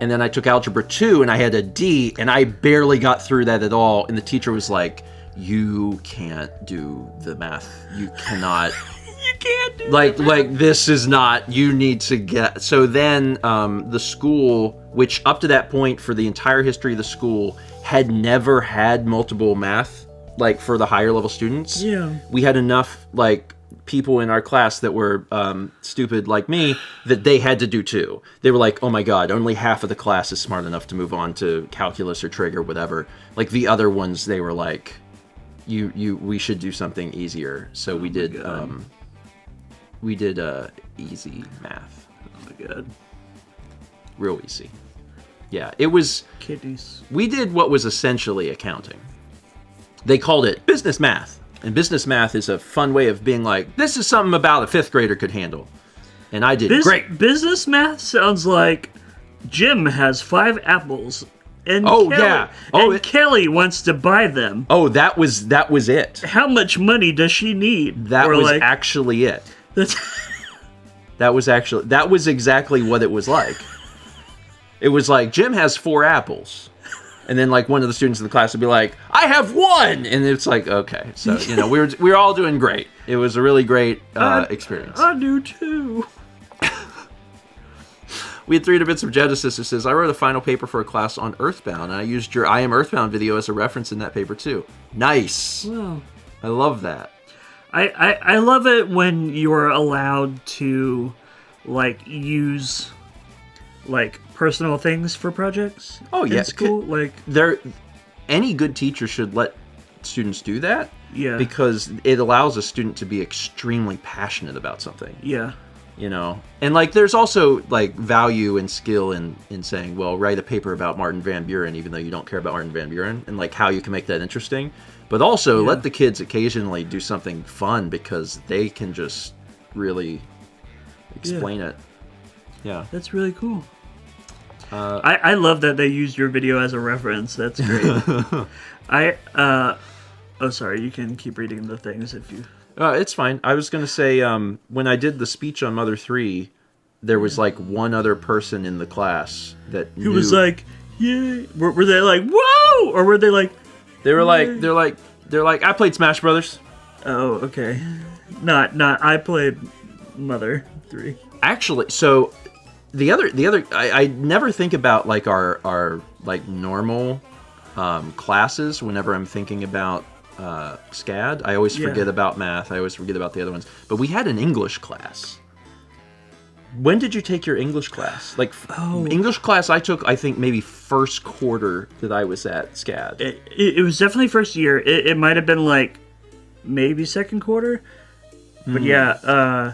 S1: And then I took Algebra 2 and I had a D, and I barely got through that at all. And the teacher was like, you can't do the math. You cannot
S2: You can't do
S1: like this is not, you need to get. So then the school, which up to that point for the entire history of the school had never had multiple math, like for the higher level students.
S2: Yeah.
S1: We had enough like people in our class that were stupid like me that they had to do 2. They were like, oh my God, only half of the class is smart enough to move on to calculus or trig or whatever. Like the other ones, they were like, we should do something easier. So we did easy math.
S2: Oh my God.
S1: Real easy. Yeah, it was...
S2: Kidneys.
S1: We did what was essentially accounting. They called it business math. And business math is a fun way of being like, this is something about a 5th grader could handle. And I did great.
S2: Business math sounds like Jim has 5 apples. And Kelly wants to buy them.
S1: Oh, that was it.
S2: How much money does she need?
S1: That was actually it. That was exactly what it was like. It was like, Jim has 4 apples. And then like one of the students in the class would be like, I have 1! And it's like, okay. So, we were all doing great. It was a really great experience.
S2: I do too.
S1: We had 3 bits of Genesis. It says, I wrote a final paper for a class on Earthbound, and I used your I Am Earthbound video as a reference in that paper too. Nice.
S2: Wow.
S1: I love that.
S2: I love it when you're allowed to, like, use, like, personal things for projects.
S1: Oh yeah,
S2: in school. Like,
S1: any good teacher should let students do that.
S2: Yeah.
S1: Because it allows a student to be extremely passionate about something.
S2: Yeah.
S1: And like, there's also like value and skill in saying, well, write a paper about Martin Van Buren, even though you don't care about Martin Van Buren, and like how you can make that interesting. But also let the kids occasionally do something fun because they can just really explain it. Yeah.
S2: That's really cool. I love that they used your video as a reference. That's great. Oh, sorry. You can keep reading the things if you...
S1: It's fine. I was going to say, when I did the speech on Mother 3, there was like one other person in the class that knew...
S2: Who was like, yeah. Were they like, whoa? Or were they like...
S1: They're like, I played Smash Brothers.
S2: Oh, okay. Not, I played Mother 3.
S1: Actually, so the other, I never think about like our like normal classes whenever I'm thinking about SCAD. I always forget about math. I always forget about the other ones. But we had an English class. When did you take your English class? Like, English class I took, I think, maybe first quarter that I was at SCAD.
S2: It was definitely first year. It might have been, like, maybe second quarter. But, yeah,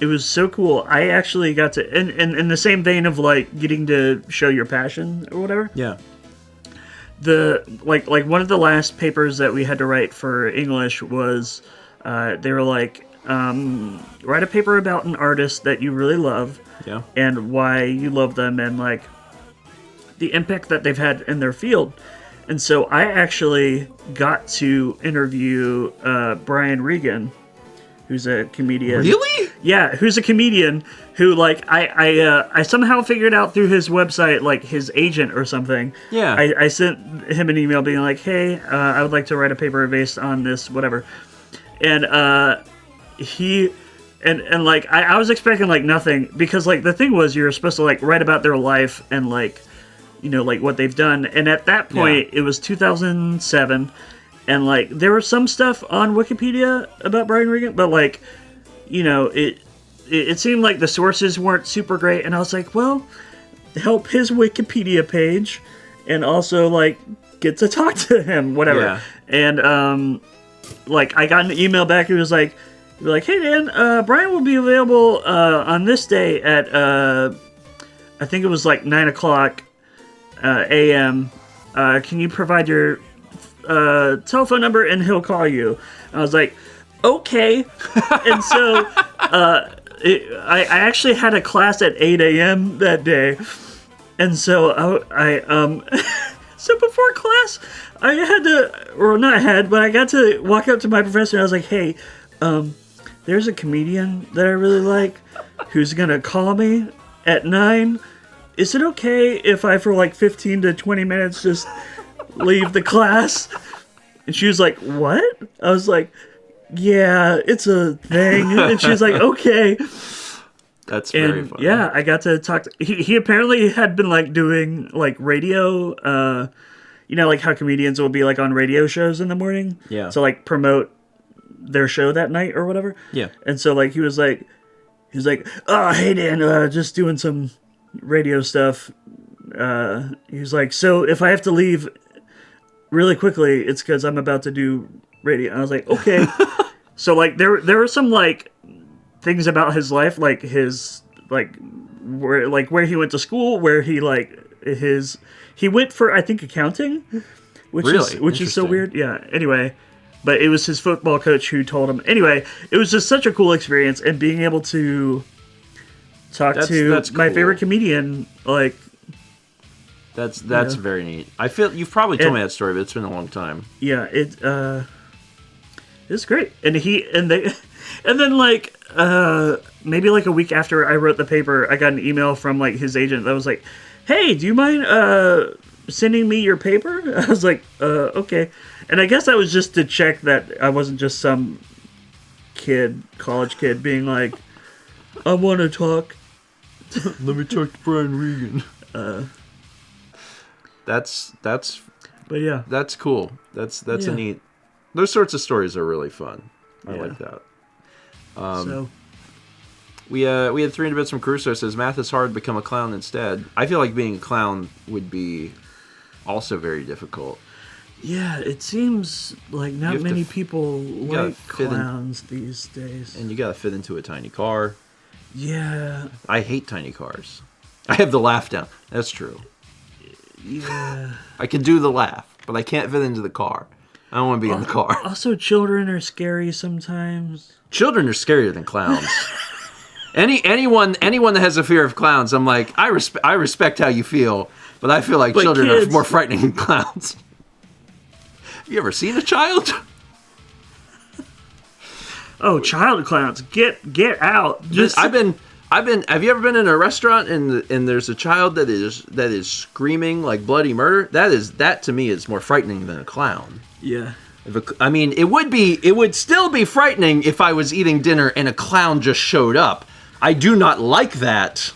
S2: It was so cool. I actually got to, in the same vein of like getting to show your passion or whatever.
S1: Yeah.
S2: Like one of the last papers that we had to write for English was, they were like, write a paper about an artist that you really love.
S1: Yeah.
S2: And why you love them and like the impact that they've had in their field. And so I actually got to interview Brian Regan, who's a comedian.
S1: Really?
S2: Yeah, who's a comedian who, like, I somehow figured out through his website, like, his agent or something.
S1: Yeah.
S2: I sent him an email being like, hey, I would like to write a paper based on this, whatever. And he... And like, I was expecting, like, nothing. Because, like, the thing was, you were supposed to, like, write about their life and, like, you know, like, what they've done. And at that point, It was 2007. And, like, there was some stuff on Wikipedia about Brian Regan. But, like, you know, it seemed like the sources weren't super great. And I was like, well, help his Wikipedia page. And also, like, get to talk to him, whatever.
S1: Yeah.
S2: And, like, I got an email back. It was like, hey, Dan, Brian will be available on this day at, I think it was like 9 o'clock a.m. Can you provide your telephone number and he'll call you? I was like, okay. And so I actually had a class at 8 a.m. that day. And so I so before class, I had to, or not had, but I got to walk up to my professor and I was like, hey, there's a comedian that I really like who's going to call me at 9. Is it okay if I, for like 15 to 20 minutes, just leave the class? And she was like, what? I was like, yeah, it's a thing. And she was like, okay.
S1: That's very funny.
S2: Yeah, I got to talk to... He apparently had been like doing like radio, you know, like how comedians will be like on radio shows in the morning?
S1: Yeah.
S2: So like promote their show that night or whatever.
S1: Yeah.
S2: And so like he was like, oh, hey Dan, just doing some radio stuff. He was like, so if I have to leave really quickly, it's because I'm about to do radio. And I was like, okay. So like there were some like things about his life, like his where he went to school, where he went for, I think, accounting, which is so weird. Yeah. Anyway. But it was his football coach who told him. Anyway, it was just such a cool experience, and being able to talk to my favorite comedian, like...
S1: That's very neat. I feel you've probably told me that story, but it's been a long time.
S2: Yeah, it's great. And then like maybe like a week after I wrote the paper, I got an email from like his agent that was like, "Hey, do you mind sending me your paper?" I was like, okay. And I guess that was just to check that I wasn't just some college kid being like, I want to talk.
S1: Let me talk to Brian Regan. That's
S2: But yeah.
S1: That's cool. That's a neat... Those sorts of stories are really fun. I like that.
S2: So...
S1: We had 300 bits from Crusoe says, math is hard, become a clown instead. I feel like being a clown would be also very difficult.
S2: Yeah, it seems like not many people like clowns these days.
S1: And you gotta fit into a tiny car.
S2: Yeah.
S1: I hate tiny cars. I have the laugh down. That's true.
S2: Yeah.
S1: I can do the laugh, but I can't fit into the car. I don't want to be in the car.
S2: Also, children are scary sometimes.
S1: Children are scarier than clowns. Anyone that has a fear of clowns, I'm like, I respect how you feel, but I feel like children are more frightening than clowns. You ever seen a child?
S2: Oh, child clowns, get out!
S1: Have you ever been in a restaurant and there's a child that is screaming like bloody murder? That to me is more frightening than a clown.
S2: Yeah.
S1: It would still be frightening if I was eating dinner and a clown just showed up. I do not like that,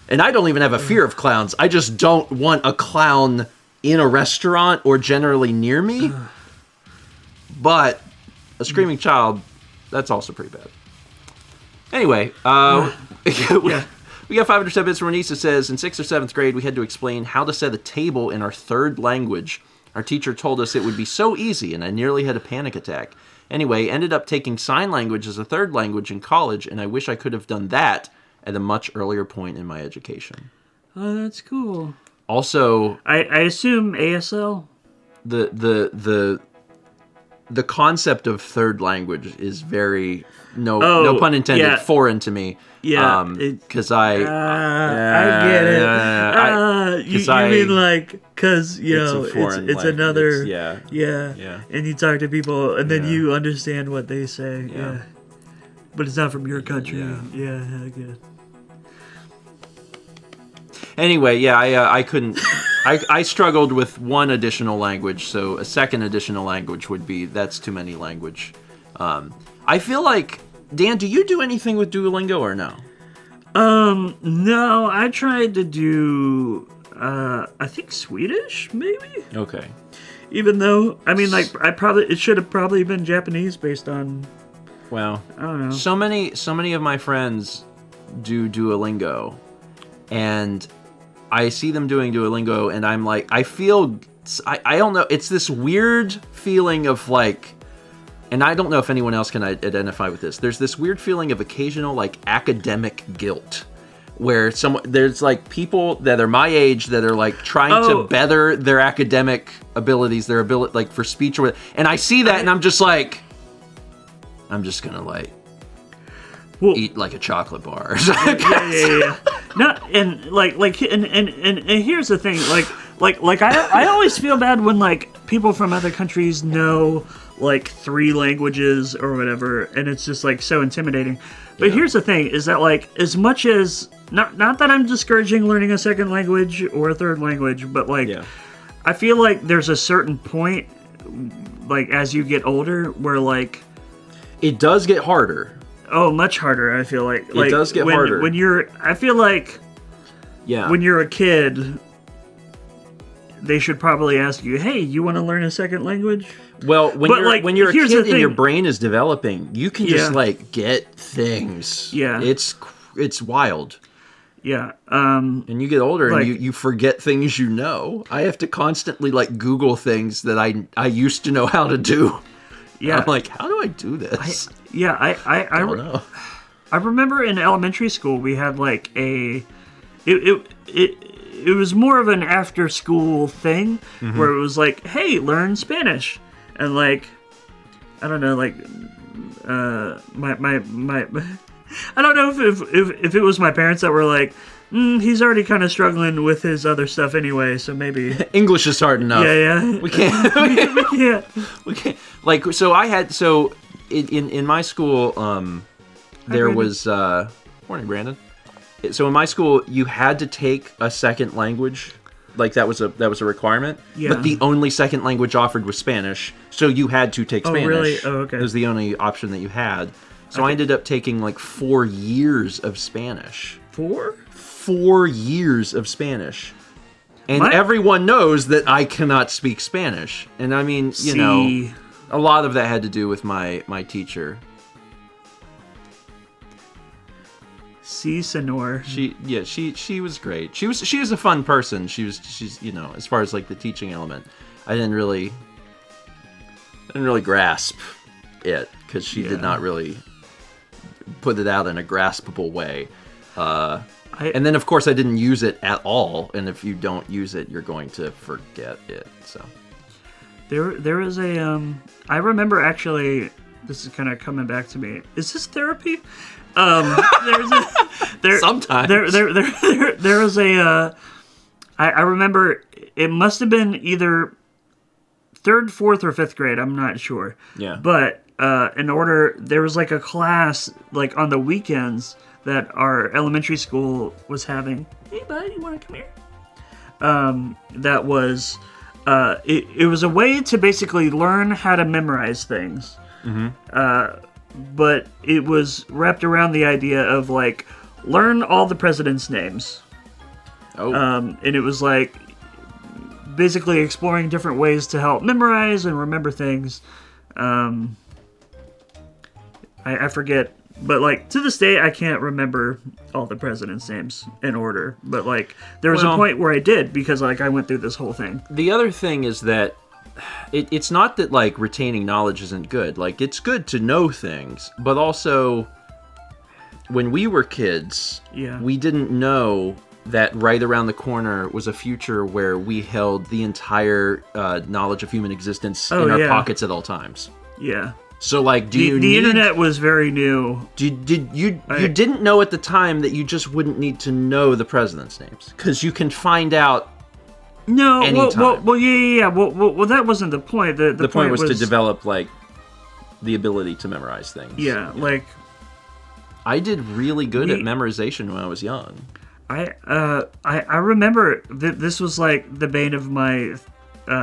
S1: and I don't even have a fear of clowns. I just don't want a clown in a restaurant or generally near me. But a screaming child, that's also pretty bad. Anyway, we got 507 bits from Anissa says, in 6th or 7th grade, we had to explain how to set a table in our third language Our teacher told us it would be so easy, and I nearly had a panic attack. Anyway, ended up taking sign language as a third language in college, and I wish I could have done that at a much earlier point in my education.
S2: Oh, that's cool.
S1: Also,
S2: I assume ASL?
S1: The concept of third language is very, no pun intended, foreign to me.
S2: Yeah.
S1: Because
S2: I get it. You mean like, because, it's another... Yeah. And you talk to people, and then you understand what they say. Yeah. But it's not from your country. Yeah, I get it.
S1: Anyway, I couldn't... I struggled with one additional language, so a second additional language would be... That's too many language. I feel like... Dan, do you do anything with Duolingo or no?
S2: No, I tried to do, I think Swedish, maybe?
S1: Okay.
S2: Even though, I mean, like, it should have probably been Japanese based on...
S1: Well,
S2: I don't know.
S1: So many of my friends do Duolingo, and I see them doing Duolingo, and I'm like, I don't know, it's this weird feeling of like, and I don't know if anyone else can identify with this. There's this weird feeling of occasional like academic guilt, where there's like people that are my age that are like trying to better their academic abilities, their ability like for speech or whatever. And I see that and I'm just like, I'm just gonna like eat like a chocolate bar.
S2: Yeah. No, and and here's the thing, like I always feel bad when like people from other countries know like 3 languages or whatever, and it's just like so intimidating. But here's the thing, is that like as much as not that I'm discouraging learning a second language or a third language, but like I feel like there's a certain point like as you get older where like
S1: it does get harder.
S2: Oh, much harder, I feel like.
S1: It does get harder.
S2: I feel like when you're a kid, they should probably ask you, hey, you want to learn a second language?
S1: Well, when you're a kid and your brain is developing, you can just like get things. Yeah. It's wild.
S2: Yeah.
S1: And you get older and you forget things you know. I have to constantly like Google things that I used to know how to do. Yeah. I'm like, how do I do this?
S2: I
S1: don't know.
S2: I remember in elementary school we had like it was more of an after school thing where it was like, hey, learn Spanish. And like, I don't know, like my I don't know if it was my parents that were like, he's already kind of struggling with his other stuff anyway, so maybe
S1: English is hard enough.
S2: Yeah.
S1: We can't. We can't. Like, so in my school, there was morning, Brandon. So in my school, you had to take a second language, like that was a requirement. Yeah. But the only second language offered was Spanish, so you had to take Spanish.
S2: Oh, really? Oh, okay.
S1: It was the only option that you had. So I ended up taking like 4 years of Spanish.
S2: 4?
S1: 4 years of Spanish. And everyone knows that I cannot speak Spanish. And I mean, you know, a lot of that had to do with my teacher.
S2: Sí, senor.
S1: She was great. She was a fun person. She's you know, as far as like the teaching element, I didn't really grasp it because she did not really put it out in a graspable way. And then of course I didn't use it at all. And if you don't use it, you're going to forget it. So
S2: there is a I remember actually. This is kind of coming back to me. Is this therapy?
S1: Sometimes
S2: there was a I remember it must have been either 3rd, 4th, or 5th grade. I'm not sure. Yeah. But there was like a class like on the weekends that our elementary school was having. Hey, bud, you want to come here? That was it was a way to basically learn how to memorize things. But it was wrapped around the idea of like learn all the presidents' names. And it was like basically exploring different ways to help memorize and remember things. I forget, but like to this day I can't remember all the presidents' names in order. But like there was a point where I did because like I went through this whole thing.
S1: The other thing is that it's not that like retaining knowledge isn't good. Like it's good to know things, but also when we were kids, we didn't know that right around the corner was a future where we held the entire knowledge of human existence in our pockets at all times. Yeah. So like,
S2: the internet was very new.
S1: You didn't know at the time that you just wouldn't need to know the president's names because you can find out.
S2: No, well, that wasn't the point. The
S1: point was to develop like the ability to memorize things.
S2: Yeah, like
S1: I did really good at memorization when I was young.
S2: I remember this was like the bane of my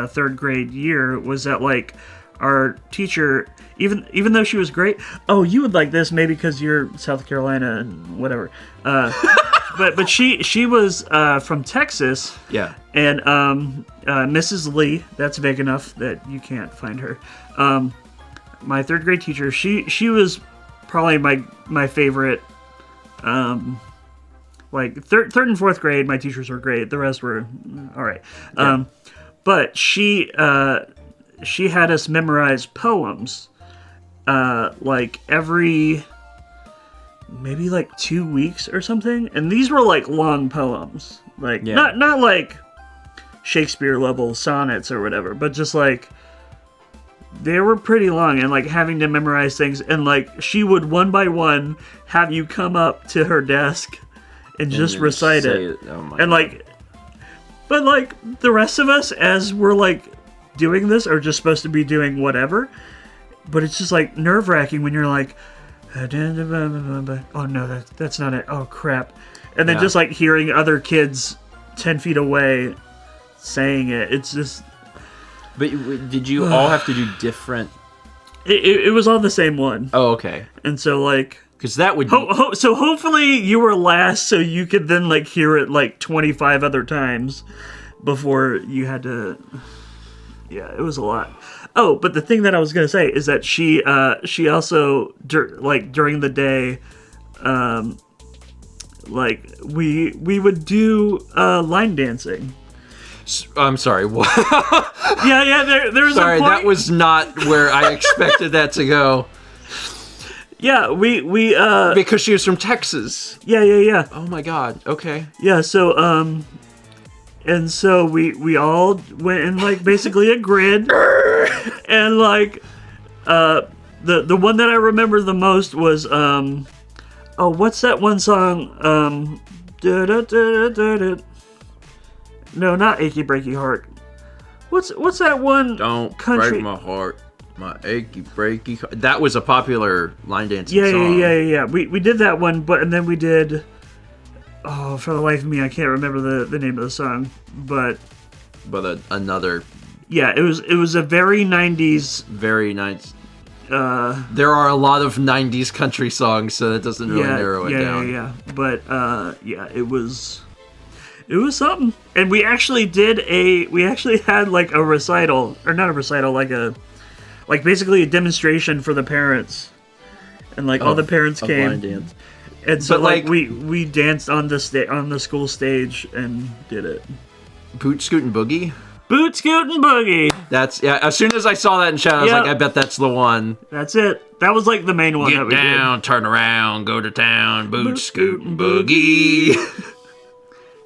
S2: third grade year was that like our teacher, even though she was great. Oh, you would like this maybe because you're South Carolina and whatever. But she was from Texas. Yeah. And Mrs. Lee, that's vague enough that you can't find her. My third grade teacher, she was probably my favorite. Like third and fourth grade, my teachers were great. The rest were all right. Yeah. But she had us memorize poems, like every maybe like 2 weeks or something. And these were like long poems, like not like Shakespeare level sonnets or whatever, but just like they were pretty long and like having to memorize things. And like she would one by one have you come up to her desk and just recite it. Oh and like, but like the rest of us, as we're like doing this, are just supposed to be doing whatever. But it's just like nerve wracking when you're like, oh no, that's not it. Oh crap! And then just like hearing other kids 10 feet away saying it. It's just.
S1: But did you all have to do different?
S2: It was all the same one.
S1: Oh, okay.
S2: And so like.
S1: Because that would
S2: so hopefully you were last so you could then like hear it like 25 other times before you had to. Yeah, it was a lot. Oh, but the thing that I was gonna say is that she also during the day, like we would do line dancing.
S1: I'm sorry. What?
S2: yeah. There's
S1: sorry,
S2: a point.
S1: That was not where I expected that to go.
S2: Yeah, we
S1: because she was from Texas.
S2: Yeah.
S1: Oh my God. Okay.
S2: Yeah, so and so we all went in like basically a grid, and like the one that I remember the most was what's that one song no, not Achy Breaky Heart. What's that one?
S1: Don't break my heart. My achy breaky. That was a popular line dancing song.
S2: Yeah. We did that one, and then we did. Oh, for the life of me, I can't remember the name of the song, but
S1: another.
S2: Yeah, it was a very 90s.
S1: Very nice. There are a lot of 90s country songs, so that doesn't really narrow it down.
S2: Yeah. But it was something, and we actually had like a recital, or not a recital, like basically a demonstration for the parents, and like all the parents came,
S1: line dance.
S2: And so like we danced on the school stage and did it.
S1: Boot Scootin' Boogie.
S2: Boot Scootin' Boogie.
S1: That's As soon as I saw that in chat, I was like, I bet that's the one.
S2: That's it. That was like the main one.
S1: Get
S2: that we
S1: down,
S2: did.
S1: Turn around, go to town. Boot Scootin' Boogie.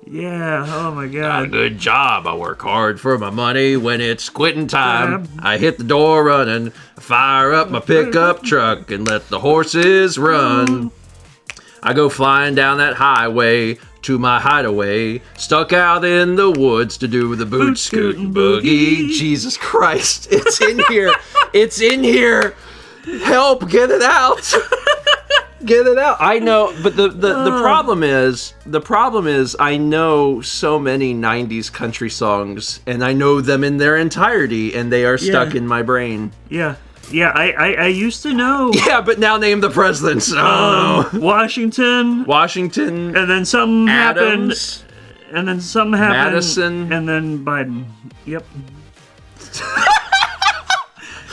S2: Yeah, oh my God.
S1: Got a good job. I work hard for my money. When it's quitting time, I hit the door running, fire up my pickup truck, and let the horses run. I go flying down that highway to my hideaway, stuck out in the woods to do the boot scootin' boogie. Jesus Christ, it's in here. It's in here. Help, get it out. Get it out. I know, but the problem is I know so many 90s country songs, and I know them in their entirety, and they are stuck in my brain.
S2: Yeah, I used to know.
S1: Yeah, but now name the presidents.
S2: Washington,
S1: and
S2: then something
S1: Adams,
S2: happened, and then something happened,
S1: Madison,
S2: and then Biden. Yep.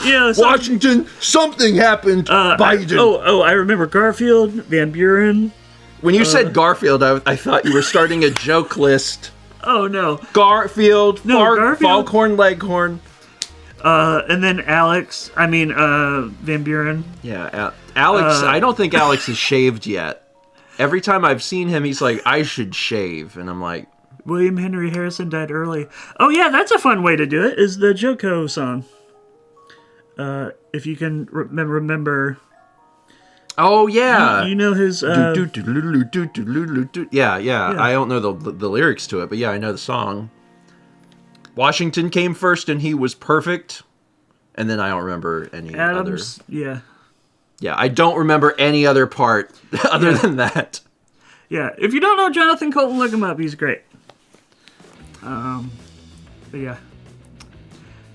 S1: Yeah, Washington, something happened. Biden.
S2: I remember Garfield, Van Buren.
S1: When you said Garfield, I thought you were starting a joke list.
S2: Oh no,
S1: Garfield,
S2: Garfield.
S1: Foghorn Leghorn.
S2: And then Alex, Van Buren.
S1: Yeah, Alex. I don't think Alex is shaved yet. Every time I've seen him, he's like, I should shave. And I'm like...
S2: William Henry Harrison died early. Oh, yeah, that's a fun way to do it, is the Joko song. If you can remember...
S1: Oh, yeah.
S2: You know his...
S1: Yeah. I don't know the lyrics to it, but yeah, I know the song. Washington came first, and he was perfect. And then I don't remember any
S2: Adams,
S1: other...
S2: Yeah.
S1: Yeah, I don't remember any other part other than that.
S2: Yeah, if you don't know Jonathan Colton, look him up. He's great. But yeah.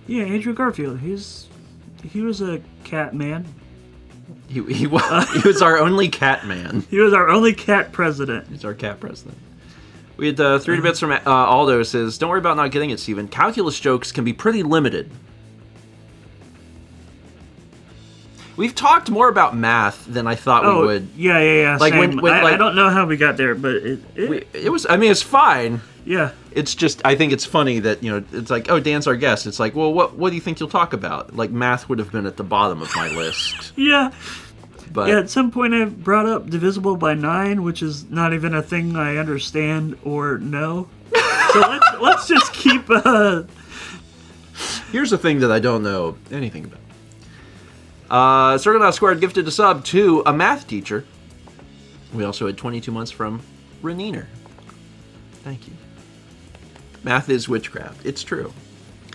S2: Yeah, Andrew Garfield. He was a cat man.
S1: He was our only cat man.
S2: He was our only cat president.
S1: He's our cat president. We had 3 bits from Aldo says, don't worry about not getting it, Steven. Calculus jokes can be pretty limited. We've talked more about math than I thought we would.
S2: Yeah.
S1: Like
S2: same. I don't know how we got there, but
S1: it was. I mean, it's fine.
S2: Yeah.
S1: It's just I think it's funny that it's like, oh, Dan's our guest. It's like, well, what do you think you'll talk about? Like math would have been at the bottom of my list.
S2: Yeah.
S1: But
S2: yeah, at some point I brought up divisible by 9, which is not even a thing I understand or know. So let's just keep.
S1: Here's a thing that I don't know anything about. Circle Out Squared gifted a sub to a math teacher. We also had 22 months from Reniner. Thank you. Math is witchcraft. It's true.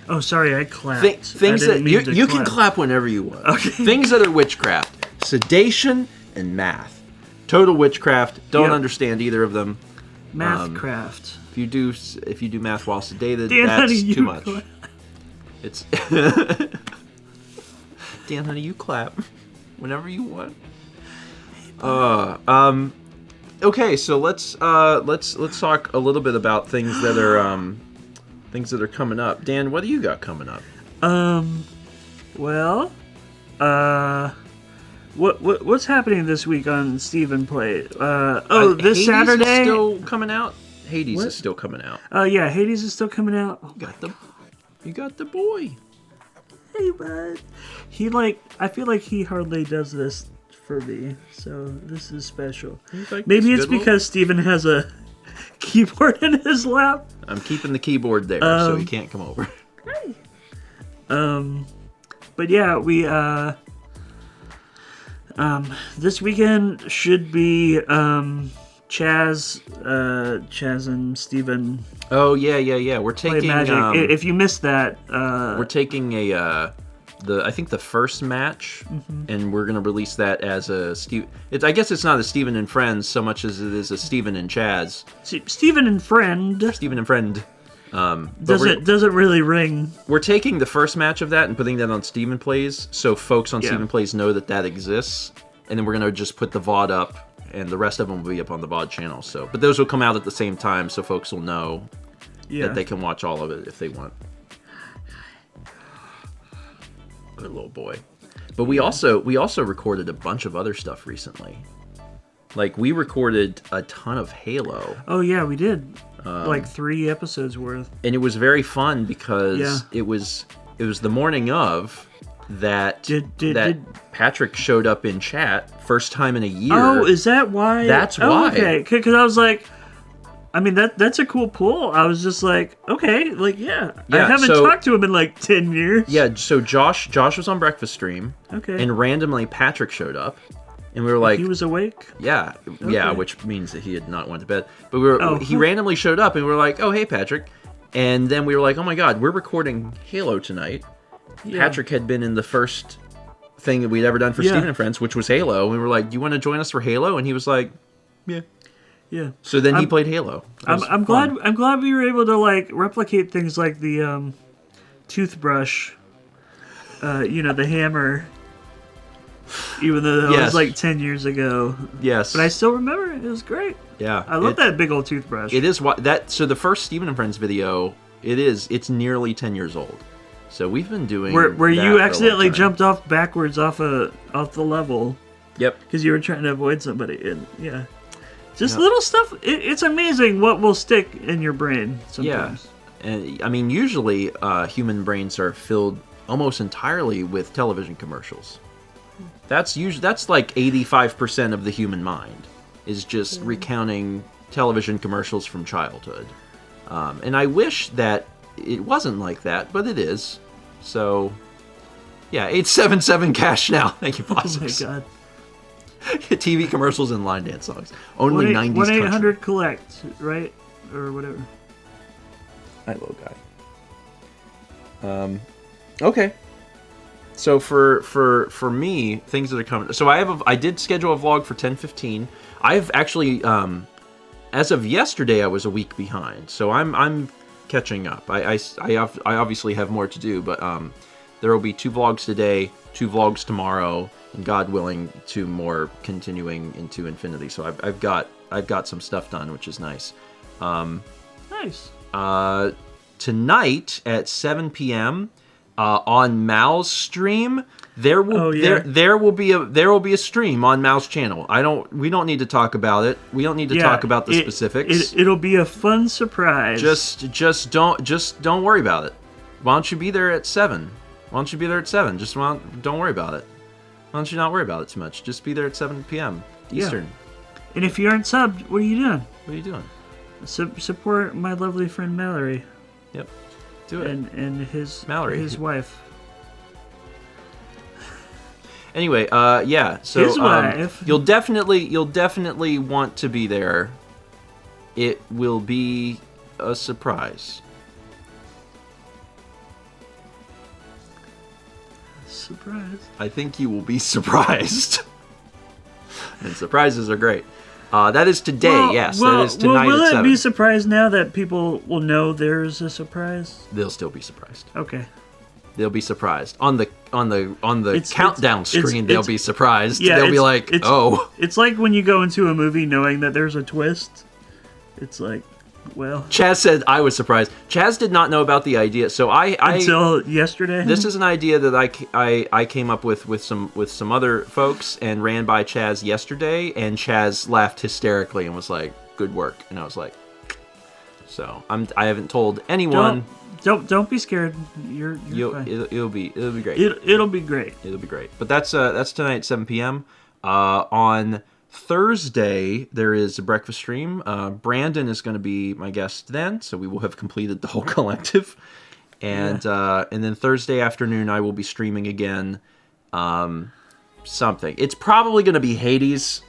S2: Oh, sorry, I clapped.
S1: Things that you can clap whenever you want.
S2: Okay.
S1: Things that are witchcraft: sedation and math. Total witchcraft. Don't understand either of them.
S2: Mathcraft.
S1: If you do math while sedated,
S2: Dan,
S1: that's
S2: honey,
S1: too much. It's Dan, honey, you clap whenever you want. Okay, so let's talk a little bit about things that are coming up. Dan, what do you got coming up?
S2: What's happening this week on Stephen Play? This
S1: Hades
S2: Saturday
S1: is still coming out. Hades is still coming out.
S2: Yeah, Hades is still coming out.
S1: You got the boy.
S2: Hey, bud. I feel like he hardly does this for me, so this is special.
S1: Like
S2: Maybe it's because Steven has a keyboard in his lap.
S1: I'm keeping the keyboard there, so he can't come over.
S2: Hey. But yeah, we this weekend should be Chaz and Steven.
S1: Oh yeah. We're taking
S2: Magic. If you missed that,
S1: we're taking I think the first match, and we're gonna release that as a I guess it's not a Steven and Friends so much as it is a Steven and Chaz.
S2: Steven and Friend.
S1: Steven and Friend.
S2: Doesn't really ring.
S1: We're taking the first match of that and putting that on Steven Plays, so folks on Steven Plays know that exists, and then we're gonna just put the VOD up. And the rest of them will be up on the VOD channel. But those will come out at the same time, so folks will know that they can watch all of it if they want. Good little boy. But we also recorded a bunch of other stuff recently. Like we recorded a ton of Halo.
S2: Oh yeah, we did. Like 3 episodes worth.
S1: And it was very fun because it was the morning of. That Patrick showed up in chat first time in a year.
S2: Oh, is that why?
S1: That's why.
S2: Okay, because I was like, I mean that's a cool pull. I was just like, okay, I haven't talked to him in like 10 years.
S1: Yeah, so Josh was on breakfast stream.
S2: Okay.
S1: And randomly Patrick showed up, and we were like,
S2: he was awake.
S1: Yeah, which means that he had not went to bed. But he randomly showed up, and we were like, oh hey Patrick, and then we were like, oh my god, we're recording Halo tonight. Yeah. Patrick had been in the first thing that we'd ever done for Steven and Friends, which was Halo. And we were like, do you want to join us for Halo? And he was like, yeah. Yeah. So then he played Halo.
S2: I'm glad we were able to like replicate things like the toothbrush, the hammer, even though that was like 10 years ago.
S1: Yes.
S2: But I still remember it. It was great.
S1: Yeah.
S2: I love that big old toothbrush.
S1: It is so the first Steven and Friends video, it's nearly 10 years old. So we've been doing
S2: where you accidentally jumped off backwards off the level.
S1: Yep.
S2: Because you were trying to avoid somebody. And just little stuff. It's amazing what will stick in your brain sometimes.
S1: Yeah. And I mean, usually human brains are filled almost entirely with television commercials. That's like 85% of the human mind is just recounting television commercials from childhood. And I wish that it wasn't like that, but it is. So, yeah, 877 cash now. Thank you, Fossils.
S2: Oh my god.
S1: TV commercials and line dance songs. Only 90s country.
S2: 1-800-COLLECT, right? Or whatever.
S1: Hi, little guy. Okay. So for me, things that are coming. So I did schedule a vlog for 10:15. I've actually, as of yesterday, I was a week behind. So I'm catching up. I obviously have more to do, but there will be 2 vlogs today, 2 vlogs tomorrow, and God willing, 2 more continuing into infinity. So I've got some stuff done, which is nice.
S2: Nice.
S1: Tonight at 7 p.m. On Mal's stream, there will be a stream on Mal's channel. We don't need to talk about it. We don't need to talk about the specifics.
S2: It'll be a fun surprise.
S1: Just don't worry about it. Why don't you be there at 7? Why don't you be there at 7? Don't worry about it. Why don't you not worry about it too much? Just be there at 7 p.m. Eastern.
S2: Yeah. And if you aren't subbed, what are you doing?
S1: What are you doing?
S2: Support my lovely friend Mallory.
S1: Yep. Do it.
S2: And his wife.
S1: Anyway, yeah. So
S2: his wife.
S1: You'll definitely want to be there. It will be a surprise.
S2: Surprise.
S1: I think you will be surprised. And surprises are great. That is today, yes. That is tonight
S2: will
S1: at 7.
S2: Will it be surprised now that people will know there's a surprise?
S1: They'll still be surprised.
S2: Okay.
S1: They'll be surprised. On the countdown screen, they'll be surprised.
S2: Yeah,
S1: they'll be like, oh.
S2: It's like when you go into a movie knowing that there's a twist. It's like, well.
S1: Chaz said I was surprised. Chaz did not know about the idea, so
S2: until yesterday.
S1: This is an idea that I came up with some other folks and ran by Chaz yesterday, and Chaz laughed hysterically and was like, "Good work," and I was like, "So I haven't told anyone."
S2: Don't be scared. You're fine.
S1: It'll be great.
S2: It'll be great.
S1: It'll be great. But that's tonight at 7 p.m. On Thursday, there is a breakfast stream. Brandon is going to be my guest then, so we will have completed the whole collective. And and then Thursday afternoon, I will be streaming again something. It's probably going to be Hades,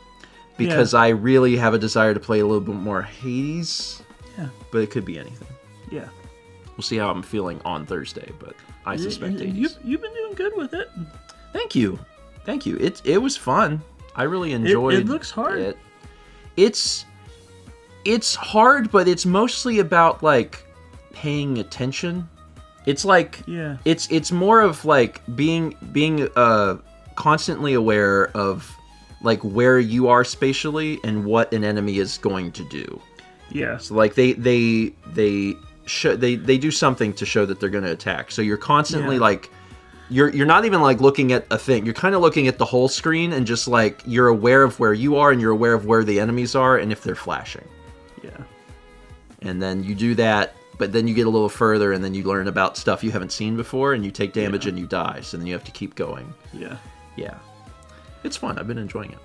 S1: because I really have a desire to play a little bit more Hades.
S2: Yeah.
S1: But it could be anything.
S2: Yeah.
S1: We'll see how I'm feeling on Thursday, but I suspect Hades.
S2: You've been doing good with it.
S1: Thank you. It was fun. I really enjoyed it.
S2: It looks hard.
S1: It's hard, but it's mostly about like paying attention. It's like it's more of like being constantly aware of like where you are spatially and what an enemy is going to do.
S2: Yeah.
S1: So like they do something to show that they're going to attack. So you're constantly like you're not even like looking at a thing. You're kind of looking at the whole screen and just like you're aware of where you are and you're aware of where the enemies are and if they're flashing.
S2: Yeah.
S1: And then you do that, but then you get a little further and then you learn about stuff you haven't seen before and you take damage and you die. So then you have to keep going.
S2: Yeah.
S1: Yeah. It's fun. I've been enjoying it.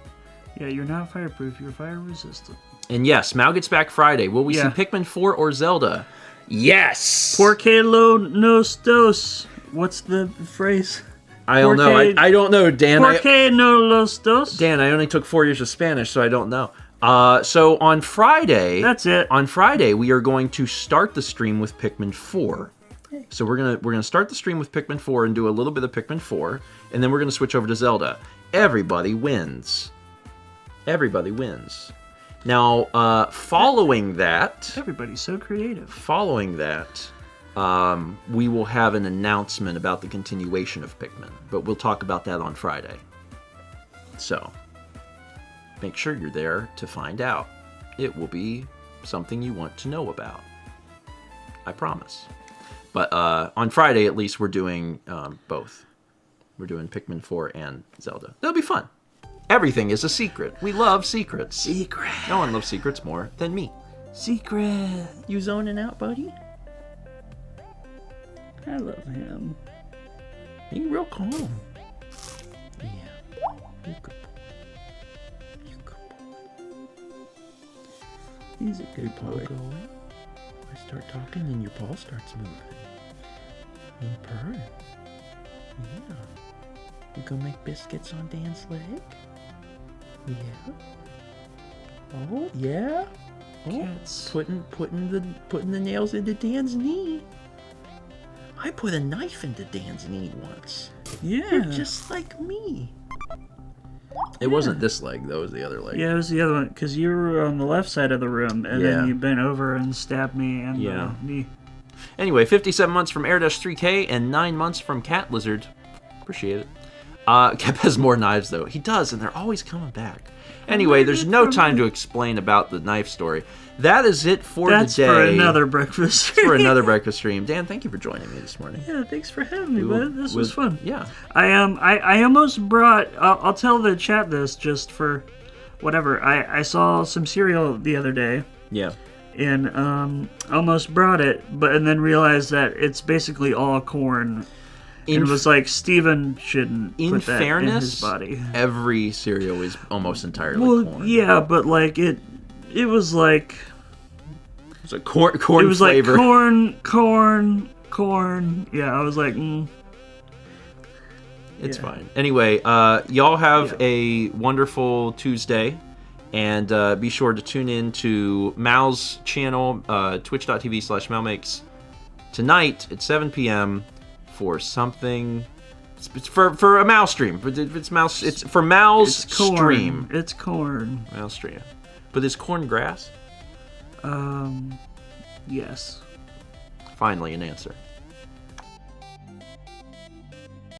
S2: Yeah, you're not fireproof. You're fire resistant.
S1: And yes, Mal gets back Friday. Will we see Pikmin 4 or Zelda? Yes!
S2: Porque lo nos dos. What's the phrase?
S1: I don't know. I don't know, Dan.
S2: Porque no los dos?
S1: Dan, I only took 4 years of Spanish, so I don't know. So on Friday...
S2: That's it.
S1: On Friday, we are going to start the stream with Pikmin 4. So we're gonna start the stream with Pikmin 4 and do a little bit of Pikmin 4, and then we're gonna switch over to Zelda. Everybody wins. Everybody wins. Now, following that...
S2: Everybody's so creative.
S1: Following that, we will have an announcement about the continuation of Pikmin, but we'll talk about that on Friday. So, make sure you're there to find out. It will be something you want to know about. I promise. But on Friday, at least, we're doing both. We're doing Pikmin 4 and Zelda. That'll be fun. Everything is a secret. We love secrets.
S2: Secret.
S1: No one loves secrets more than me.
S2: Secret.
S1: You zoning out, buddy?
S2: I love him.
S1: He's real calm. Yeah. You good boy. You good boy.
S2: He's a good boy.
S1: Go away. I start talking and your paw starts moving. And purring. Yeah. You gonna make biscuits on Dan's leg? Yeah. Oh, yeah. Oh,
S2: Cats.
S1: putting the nails into Dan's knee. I put a knife into Dan's knee once.
S2: Yeah.
S1: You're just like me. It wasn't this leg, though. It was the other leg.
S2: Yeah, it was the other one, because you were on the left side of the room, and
S1: Yeah.
S2: then you bent over and stabbed me and
S1: Yeah.
S2: the knee.
S1: Anyway, 57 months from Air-3K and 9 months from Cat Lizard. Appreciate it. Kep has more knives, though. He does, and they're always coming back. Anyway, there's no time to explain about the knife story. That is it for
S2: That's
S1: today.
S2: for another breakfast.
S1: For another breakfast stream. Dan, thank you for joining me this morning.
S2: Yeah, thanks for having me, bud. This was fun.
S1: Yeah.
S2: I almost brought. I'll tell the chat this just for whatever. I saw some cereal the other day
S1: Yeah.
S2: and almost brought it, and then realized that it's basically all corn. And it was like Steven shouldn't
S1: In
S2: put that
S1: fairness,
S2: in his body.
S1: every cereal is almost entirely
S2: Well,
S1: corn.
S2: yeah, but like it was like
S1: It's a corn
S2: it was
S1: flavor.
S2: like corn. Yeah, I was like,
S1: It's
S2: Yeah.
S1: fine. Anyway, y'all have a wonderful Tuesday. And be sure to tune in to Mal's channel, twitch.tv/malmakes, tonight at 7 p.m. for something. It's for a Mal stream. It's for Mal's
S2: it's corn.
S1: stream.
S2: It's corn.
S1: Mal's stream. But is corn grass?
S2: Yes.
S1: Finally, an answer.